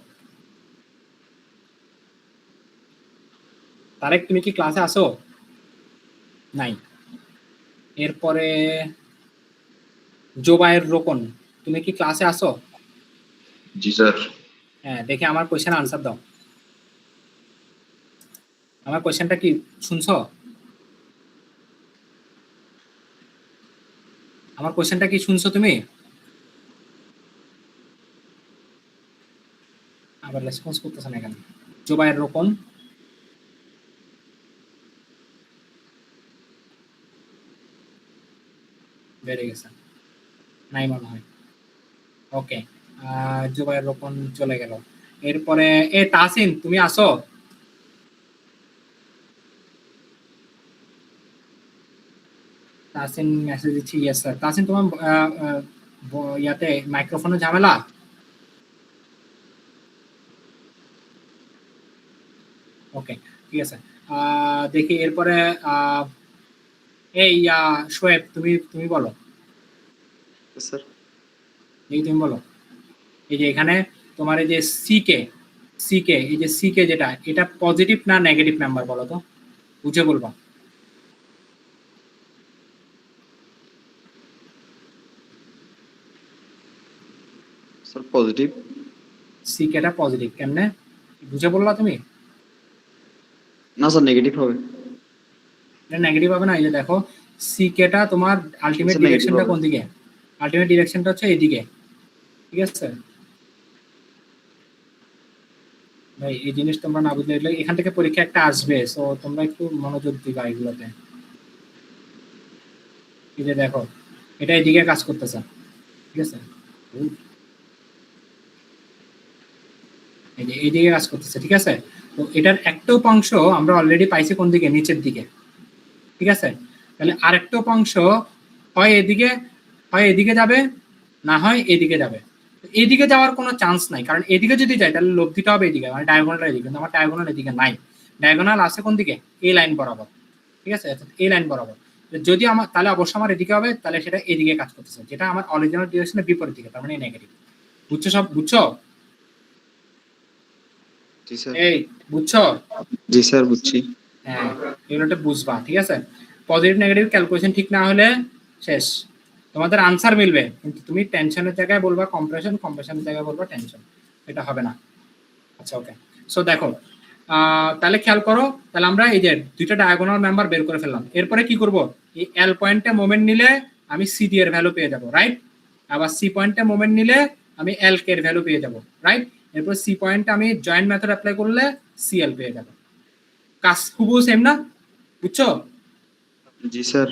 তারেক তুমি কি ক্লাসে আসো? নাই। এরপরে জোবায়ের রোকন, তুমি কি ক্লাসে আসো? জি স্যার। হ্যাঁ দেখি আমার কোশ্চেন আনসার দাও, আমার কোশ্চেনটা কি শুনছো? আমার কোশ্চেনটা কি শুনছো তুমি? আবার রেসপন্স করতেছ না কেন? জোবায়ের রোকন, বেড়ে গেছে, নাই মনে হয়। ওকে, জুবাইর রোপণ চলে গেল। এরপরে তাসিন তুমি আসো? তাসিন মেসেজ দিচ্ছি, ইয়েস স্যার। তাসিন তোমার ইয়াতে মাইক্রোফোনে ঝামেলা? ওকে, ঠিক আছে। দেখি এরপরে এই শোয়েব তুমি তুমি বলো। Yes, sir. এই তুমি বলো, এই যে এখানে তোমার এই যে সিকে এই যে সিকে যেটা, এটা পজিটিভ না নেগেটিভ নাম্বার বলো তো, বুঝে বলবা। Sir, positive. সিকেটা পজিটিভ কেমনে বুঝে বললা তুমি? না স্যার নেগেটিভ হবে। এটা নেগেটিভ হবে না। এই যে দেখো সিকেটা তোমার আলটিমেট আচ্ছা, negative ডিরেকশনটা হবে। কোন দিকে? আলটিমেট ডিরেকশনটা হচ্ছে এইদিকে, ঠিক আছে ভাই। এই জিনিস তোমরা না বুঝলে এখান থেকে পরীক্ষা একটা আসবে, সো তোমরা একটু মনোযোগ দিবা এগুলোতে। এই যে দেখো এটা এইদিকে কাজ করতেছে, ঠিক আছে, এই যে এইদিকে কাজ করতেছে, ঠিক আছে। তো এটার একটা উপাংশ আমরা অলরেডি পাইছি কোন দিকে? নিচের দিকে, ঠিক আছে। তাহলে আরেকটা উপাংশ হয় এদিকে যাবে, না হয় এদিকে যাবে। এদিকে যাওয়ার কোনো চান্স নাই, কারণ এদিকে যদি যায় তাহলে লব্ধিটা হবে এদিকে, মানে ডায়াগোনালটা এদিকে, কিন্তু আমার ডায়াগোনাল এদিকে নাই। ডায়াগোনাল আছে কোন দিকে? এই লাইন বরাবর, ঠিক আছে, এই লাইন বরাবর। যদি আমার তাহলে অবশ্যই আমার এদিকে হবে, তাহলে সেটা এদিকে কাজ করতেছে, যেটা আমার অরিজিনাল ডিরেকশনের বিপরীত দিকে, তার মানে নেগেটিভ। বুঝছো? সব বুঝছো? জি স্যার। এই বুঝছো? জি স্যার বুঝছি। হ্যাঁ, এগুলোটা বুঝবা, ঠিক আছে। পজিটিভ নেগেটিভ ক্যালকুলেশন ঠিক না হলে শেষ। তোমাদের আনসার মিলবে কিন্তু তুমি টেনশনের জায়গায় বলবা কম্প্রেশন, কম্প্রেশনের জায়গায় বলবা টেনশন, এটা হবে না। আচ্ছা ওকে, সো দেখো তাহলে খেয়াল করো, তাহলে আমরা এই যে দুইটা ডায়াগোনাল মেম্বার বের করে ফেললাম। এরপরে কি করব? এই এল পয়েন্টে মোমেন্ট নিলে আমি সি ডি এর ভ্যালু পেয়ে যাব, রাইট। আবার সি পয়েন্টে মোমেন্ট নিলে আমি এল কে এর ভ্যালু পেয়ে যাব, রাইট। এরপর সি পয়েন্টে আমি জয়েন্ট মেথড অ্যাপ্লাই করলে সি এল পেয়ে যাব। কাজ খুবই সেম না? বুঝছো? জি স্যার।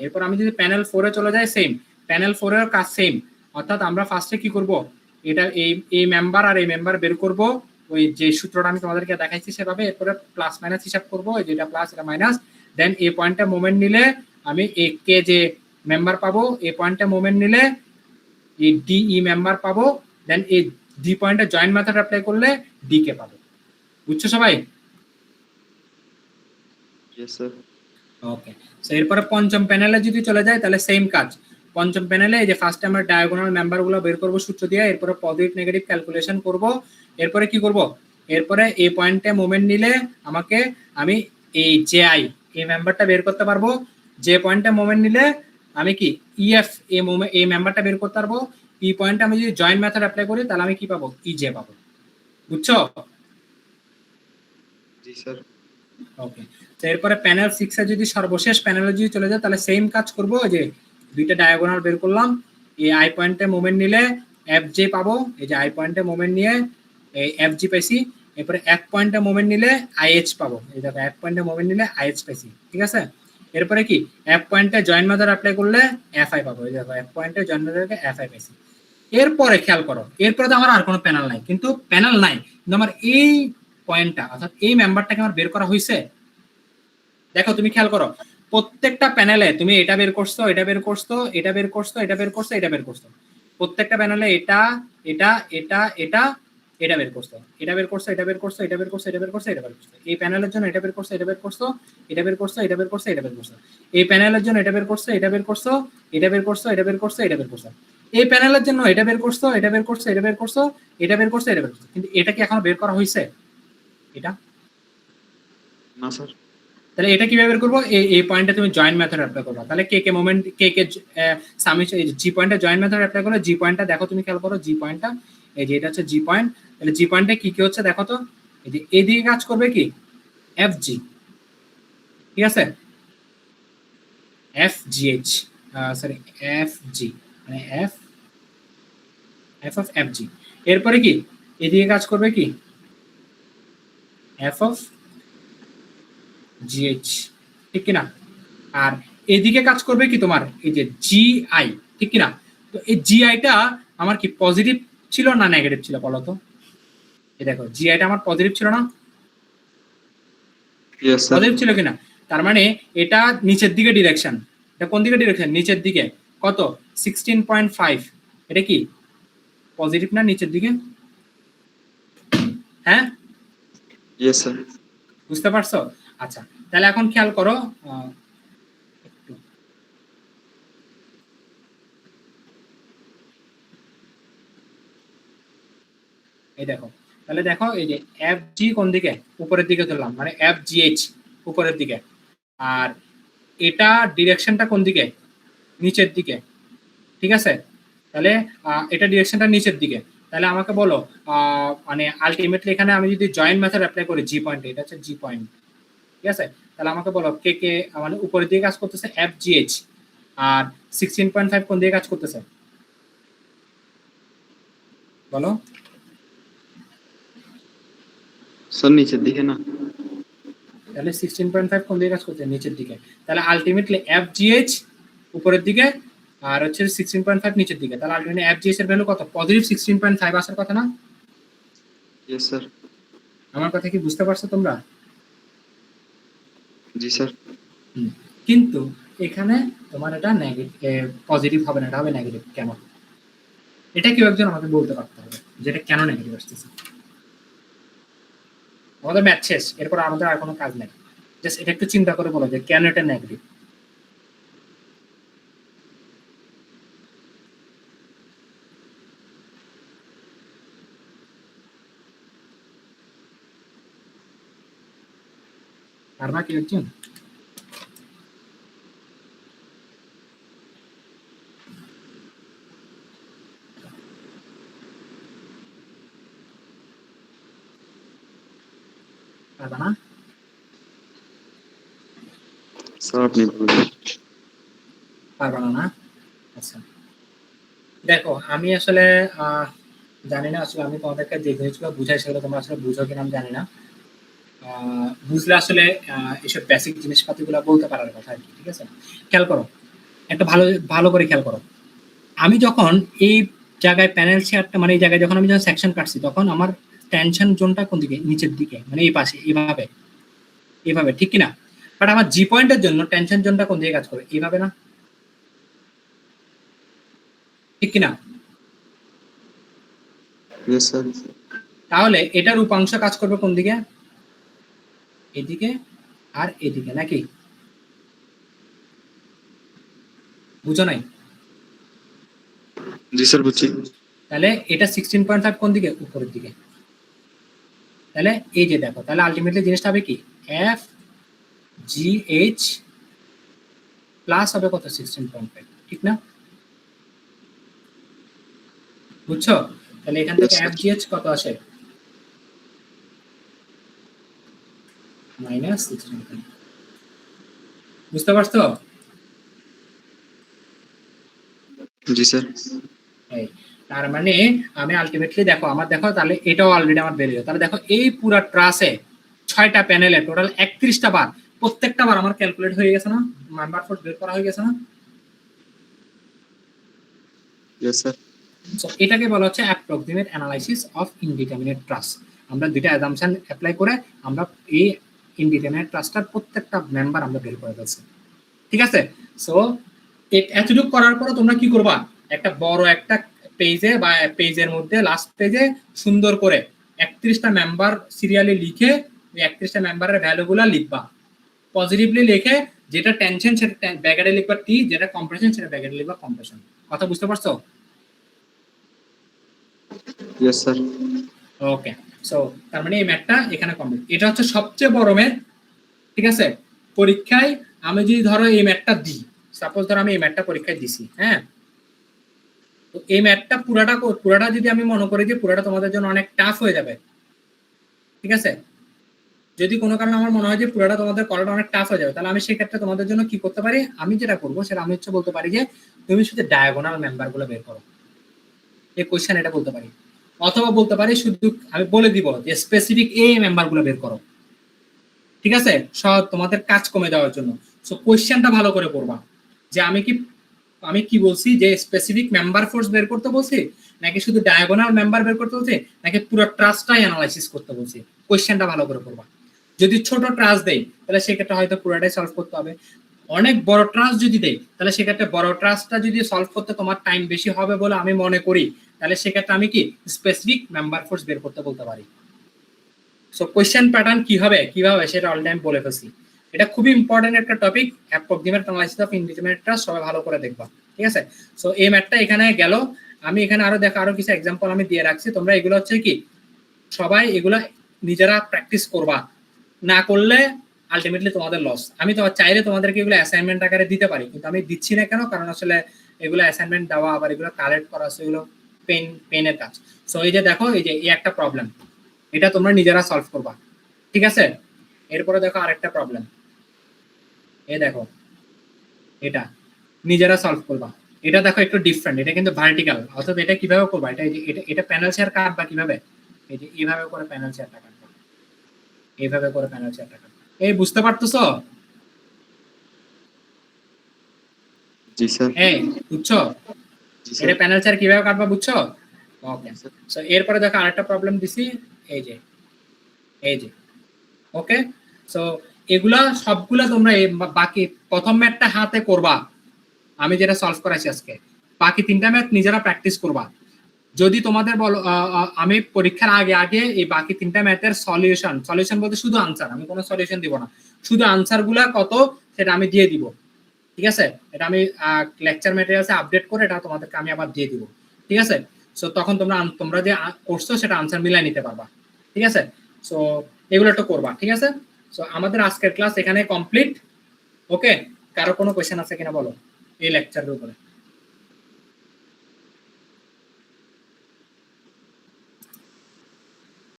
এরপর আমি যদি প্যানেল 4 এ চলে যাই, সেম প্যানেল 4 এর কাজ সেম। অর্থাৎ আমরা ফার্স্টে কি করব? এটা এই মেম্বার আর এই মেম্বার বের করব, ওই যে সূত্রটা আমি তোমাদেরকে দেখাইছি সেভাবে। এরপরে প্লাস মাইনাস হিসাব করব, যেটা প্লাস এটা মাইনাস। দেন এই পয়েন্টে মোমেন্ট নিলে আমি এ কে যে মেম্বার পাবো, এই পয়েন্টে মোমেন্ট নিলে এই ডি ই মেম্বার পাবো। দেন এই ডি পয়েন্টে জয়েন্ট মেথড অ্যাপ্লাই করলে ডি কে পাবো। বুঝছো সবাই? Yes sir. ওকে, সো এরপরে পঞ্চম প্যানেলে যদি চলে যায় তাহলে সেম কাজ। পঞ্চম প্যানেলে এই যে ফার্স্টে আমরা ডায়াগোনাল মেম্বারগুলো বের করব সূত্র দিয়ে, এরপরে পজিটিভ নেগেটিভ ক্যালকুলেশন করব। এরপরে কি করব? এরপরে এই পয়েন্টে মোমেন্ট নিলে আমাকে আমি এই জে আই এই মেম্বারটা বের করতে পারবো। যে পয়েন্টে মোমেন্ট নিলে আমি কি ইএফ এই মেম্বারটা বের করতে পারবো। ই পয়েন্টে আমি যদি জয়েন্ট মেথড অ্যাপ্লাই করি তাহলে আমি কি পাবো? ই জে পাবো। বুঝছো? জি স্যার। ওকে, তো এরপরে প্যানেল 6 এ যদি সর্বশেষ প্যানেলে যদি চলে যায় তাহলে সেম কাজ করব। যে দুইটা ডায়াগোনাল বের করলাম, এই আই পয়েন্টে মোমেন্ট নিলে এফ জে পাবো। এই যে আই পয়েন্টে মোমেন্ট নিয়ে এই এফ জি পাইছি। এরপরে এক পয়েন্টে মোমেন্ট নিলে আইএইচ পাবো। এই দেখো এক পয়েন্টে মোমেন্ট নিলে আইএইচ পাইছি, ঠিক আছে। এরপরে কি এফ পয়েন্টে জয়েন্ট মেথড অ্যাপ্লাই করলে এফ আই পাবো। এই দেখো এফ পয়েন্টে জয়েন্ট মেথডে এফ আই পাইছি। এরপরে খেয়াল করো, এরপরে তো আমার আর কোনো প্যানেল নাই, কিন্তু প্যানেল নাই কিন্তু আমার এই পয়েন্টটা অর্থাৎ এই মেম্বারটাকে আমার বের করা হয়েছে। দেখো তুমি খেয়াল করো, প্রত্যেকটা প্যানেলে তুমি এটা বের করছো, এটা বের করছো, এটা বের করছো, এটা বের করছো, এটা বের করছো। প্রত্যেকটা প্যানেলে এটা এটা এটা এটা এটা বের করছো, এটা বের করছো, এটা বের করছো, এটা বের করছো, এটা বের করছো, এটা বের করছো। এই প্যানেলের জন্য এটা বের করছো, এটা বের করছো, এটা বের করছো, এটা বের করছো, এটা বের করছো। এই প্যানেলের জন্য এটা বের করছো, এটা বের করছো, এটা বের করছো, এটা বের করছো, এটা বের করছো। এই প্যানেলের জন্য এটা বের করছো, এটা বের করছো, এটা বের করছো, এটা বের করছো, এটা বের করছো। কিন্তু এটা কি এখনো বের করা হয়েছে? এটা না স্যার। তাহলে এটা কিভাবে বের করবো? এই পয়েন্টে তুমি জয়েন্ট মেথড অ্যাপ্লাই করবে। তাহলে কে কে মোমেন্ট কে কে সামেশন জি পয়েন্টে জয়েন্ট মেথড অ্যাপ্লাই করলে জি পয়েন্টটা দেখো, তুমি খেয়াল করো জি পয়েন্টটা, এই যে এটা হচ্ছে জি পয়েন্ট। তাহলে জি পয়েন্টে কি কি হচ্ছে দেখো তো, এই যে এদিকে কাজ করবে কি এফ জি, ঠিক আছে, F G H sorry F G, মানে F F of F G. এরপরে কি এদিকে কাজ করবে কি এফ অফ জিএইচ, ঠিক কিনা। আর এদিকে কাজ করবে কি তোমার এই যে জিআই, ঠিক কিনা? তো এই জিআইটা আমার কি পজিটিভ ছিল না নেগেটিভ ছিল বলো তো? এই দেখো জিআইটা আমার পজিটিভ ছিল না? Yes sir. পজিটিভ ছিল কিনা? তার মানে এটা নিচের দিকে ডিরেকশন। এটা কোন দিকে ডিরেকশন? নিচের দিকে। কত? 16.5। এটা কি পজিটিভ না নিচের দিকে? হ্যাঁ, ইয়েস স্যার। বুঝতে পারছো? আচ্ছা, তাহলে এখন খেয়াল করো, একটু এই দেখো, তাহলে দেখো এই যে এফ জি কোন দিকে? উপরের দিকে ধরলাম, মানে এফ জি এইচ উপরের দিকে, আর এটা ডিরেকশনটা কোন দিকে? নিচের দিকে, ঠিক আছে? তাহলে এটা ডিরেকশনটা নিচের দিকে। তাহলে আমাকে বলো মানে আলটিমেটলি এখানে আমি যদি জয়েন্ট মেথড অ্যাপ্লাই করি জি পয়েন্টে, এটা হচ্ছে জি পয়েন্ট, ঠিক আছে? তাহলে আমাকে বলো কে কে মানে উপরের দিকে কাজ করতেছে এফ জি এইচ, আর 16.5 কোন দিকে কাজ করতেছে বলো? স্যার নিচের দিকে না? তাহলে 16.5 কোন দিকে কাজ করছে? নিচের দিকে। তাহলে আলটিমেটলি এফ জি এইচ উপরের দিকে আর হচ্ছে 16.5 নিচের দিকে। তাহলে আলটিমেটলি এফ জি এইচ এর ভ্যালু কত? পজিটিভ 16.5 আসার কথা না? Yes sir. আমার কথা কি বুঝতে পারছো তোমরা? জি স্যার। কিন্তু এখানে তোমার এটা নেগেটিভ, পজিটিভ হবে না, এটা হবে নেগেটিভ। কেন? এটা কেউ একজন আমাকে বলতে পারতে হবে যে এটা কেন নেগেটিভ আসতেছে। আমাদের ম্যাথ শেষ, এরপর আমাদের আর কোনো কাজ নেই। জাস্ট এটা একটু চিন্তা করে বলো যে কেন এটা নেগেটিভ। পারবা কেউ একজন? পারবা না? স্যার আপনি বলুন। পারবা না, না? আচ্ছা, দেখো আমি আসলে জানি না আসলে আমি তোমাদেরকে যে জিনিসগুলো বুঝাই সেগুলো তোমরা আসলে বুঝো কিনা আমি জানি না। বুঝলে আসলে এসব বেসিক জিনিসপাতিগুলো বলতে পারার কথা আর কি, ঠিক আছে? খেয়াল করো, একটা ভালো ভালো করে খেয়াল করো। আমি যখন এই জায়গায় প্যানেল শেয়ারটা মানে এই জায়গায় যখন আমি যখন সেকশন কাটছি তখন আমার টেনশন জোনটা কোন দিকে? নিচের দিকে, মানে এই পাশে, এইভাবে এইভাবে, ঠিক কিনা? বাট আমার জি পয়েন্টের জন্য টেনশন জোনটা কোন দিকে কাজ করে? এইভাবে না, ঠিক কিনা? Yes sir. তাহলে এটার উপাংশ কাজ করবে কোন দিকে? এদিকে আর এদিকে, নাকি? বুঝো নাই? জি স্যার বুঝছি। তাহলে এটা 16.5 কোন দিকে? উপরের দিকে। তাহলে এই যে দেখো, তাহলে আলটিমেটলি জিনিসটা হবে কি? এফ জি এইচ প্লাস হবে কত? 16.5, ঠিক না? বুঝছো? তাহলে এখান থেকে Yes, sir. F G H কত আসে? মাইনাস 16.5। বুঝতে পারছো? জি স্যার। এই তার মানে আমি আলটিমেটলি দেখো আমার দেখো, তাহলে এটাও অলরেডি আমার বেরিয়ে তাহলে দেখো এই পুরো ট্রাসে 6টা প্যানেলে টোটাল 31টা বার, প্রত্যেকটা বার আমার ক্যালকুলেট হয়ে গেছে না? নাম্বার ফোর বের করা হয়ে গেছে না? Yes sir. সো এটাকে বলা হচ্ছে approximate analysis of indeterminate trust. আমরা দুইটা অ্যাজাম্পশন অ্যাপ্লাই করে আমরা এই ইনডিটারমিনেট ট্রাস্টটার প্রত্যেকটা মেম্বার আমরা বের করে ফেলছি, ঠিক আছে? সো এতটুকু করার পরে তোমরা কি করবা? একটা বড় একটা পেজে বা পেজের মধ্যে লাস্ট পেজে সুন্দর করে 31টা মেম্বার সিরিয়ালি লিখে ওই 31টা মেম্বারের ভ্যালুগুলো লিখবা। পজিটিভলি লিখে যেটা টেনশন সেটা ব্যাকেটে লিখবা টি, যেটা কম্প্রেশন সেটা ব্যাকেটে লিখবা কম্প্রেশন। কথা বুঝতে পারছো? Yes sir. ওকে, সো তার মানে এই ম্যাথটা এখানে কমপ্লিট। এটা হচ্ছে সবচেয়ে বড় ম্যাথ, ঠিক আছে? পরীক্ষায় আমি যদি ধরো এই ম্যাথটা দিই, সাপোজ ধরো আমি এই ম্যাথটা পরীক্ষায় দিছি, হ্যাঁ, তো এই ম্যাথটা পুরাটা যদি আমি মনে করি যে পুরাটা তোমাদের জন্য অনেক টাফ হয়ে যাবে, ঠিক আছে? যদি কোনো কারণে আমার মনে হয় যে পুরাটা তোমাদের করাটা অনেক টাফ হয়ে যাবে, তাহলে আমি সেক্ষেত্রে তোমাদের জন্য কি করতে পারি? আমি যেটা করবো সেটা আমি হচ্ছে বলতে পারি যে তুমি শুধু ডায়াগোনাল মেম্বার গুলো বের করো, এই কোশ্চেন এটা বলতে পারি। অথবা বলতে পারি শুধু আমি বলে দিব যে স্পেসিফিক এই মেম্বার গুলো বের করো, ঠিক আছে, তোমাদের কাজ কমে দেওয়ার জন্য। সো কোয়েশ্চেনটা ভালো করে পড়বা, যে আমি কি বলছি, যে স্পেসিফিক মেম্বার ফোর্স বের করতে বলছি, নাকি শুধু ডায়াগোনাল মেম্বার বের করতে বলছি, নাকি পুরো ট্রাস্টটাই অ্যানালাইসিস করতে বলছি। কোয়েশ্চেনটা ভালো করে পড়বা। যদি ছোট ট্রাস্ট দেই তাহলে সেক্ষেত্রে হয়তো পুরোটাই সলভ করতে হবে। অনেক বড় ট্রাস্ট যদি দেই তাহলে সেক্ষেত্রে বড় ট্রাস্টটা যদি সলভ করতে তোমার টাইম বেশি হবে বলে আমি মনে করি, তাহলে সেক্ষেত্রে আমি কি স্পেসিফিক মেম্বার ফোর্স বের করতে বলতে পারি। সো কোয়েশ্চেন প্যাটার্ন কি হবে কিভাবে সেটা অলরেডি আমি বলে ফেলছি। এটা খুবই ইম্পর্টেন্ট একটা topic, approximate analysis of indeterminate trust, সবাই ভালো করে দেখবা, ঠিক আছে। সো এই ম্যাথটা এখানে গেল। আমি এখানে আরো কিছু এক্সাম্পল আমি দিয়ে রাখছি, তোমরা এগুলো হচ্ছে কি সবাই এগুলা নিজেরা প্র্যাকটিস করবা, না করলে আলটিমেটলি তোমাদের লস। আমি তো চাইলে তোমাদেরকে এগুলো অ্যাসাইনমেন্ট আকারে দিতে পারি, কিন্তু আমি দিচ্ছি না কেন, কারণ আসলে এগুলো অ্যাসাইনমেন্ট দেওয়া আবার এগুলো কালেক্ট করা সেগুলো পেনের কাজ। সো এই যে দেখো, এই যে এই একটা প্রবলেম, এটা তোমরা নিজেরা সলভ করবা, ঠিক আছে। এরপরে দেখো আরেকটা প্রবলেম, এই দেখো এটা নিজেরা সলভ করবা। এটা দেখো একটু ডিফারেন্ট, এটা কিন্তু ভার্টিক্যাল, অর্থাৎ এটা কিভাবে করবা, এটা প্যানেল শেয়ার কাটবা কিভাবে, এই যে এইভাবে করে প্যানেল শেয়ারটা কাটবা, এইভাবে করে প্যানেল শেয়ারটা কাটবা। এই বুঝতে পারতেছো? জি স্যার। এই বুঝছো জি এটা স্যার। প্যানেল শেয়ার কিভাবে কাটবা, বুঝছো? ওকে। সো এরপরে দেখো আরেকটা প্রবলেম দিছি, এই যে ওকে। সো এগুলা সবগুলা তোমরা বাকি প্রথম ম্যাথটা হাতে করবা, আমি যেটা সলভ করাইছি আজকে। বাকি তিনটা ম্যাথ নিজেরা প্র্যাকটিস করবা। যদি তোমাদের বলো আমি পরীক্ষার আগে এই বাকি তিনটা ম্যাথের সলিউশন বলতে শুধু আনসার, আমি কোনো সলিউশন দিব না, শুধু আনসার গুলা কত সেটা আমি দিয়ে দিব, ঠিক আছে। এটা আমি লেকচার ম্যাটেরিয়ালসে আপডেট করে এটা তোমাদেরকে আমি আবার দিয়ে দিব, ঠিক আছে। সো তখন তোমরা যে করছো সেটা আনসার মিলাই নিতে পারবা, ঠিক আছে। সো এগুলো একটু করবা, ঠিক আছে। সো আমাদের আজকের ক্লাস এখানে কমপ্লিট, ওকে। কারো কোনো কোয়েশ্চেন আছে কিনা বলো এই লেকচারের উপরে?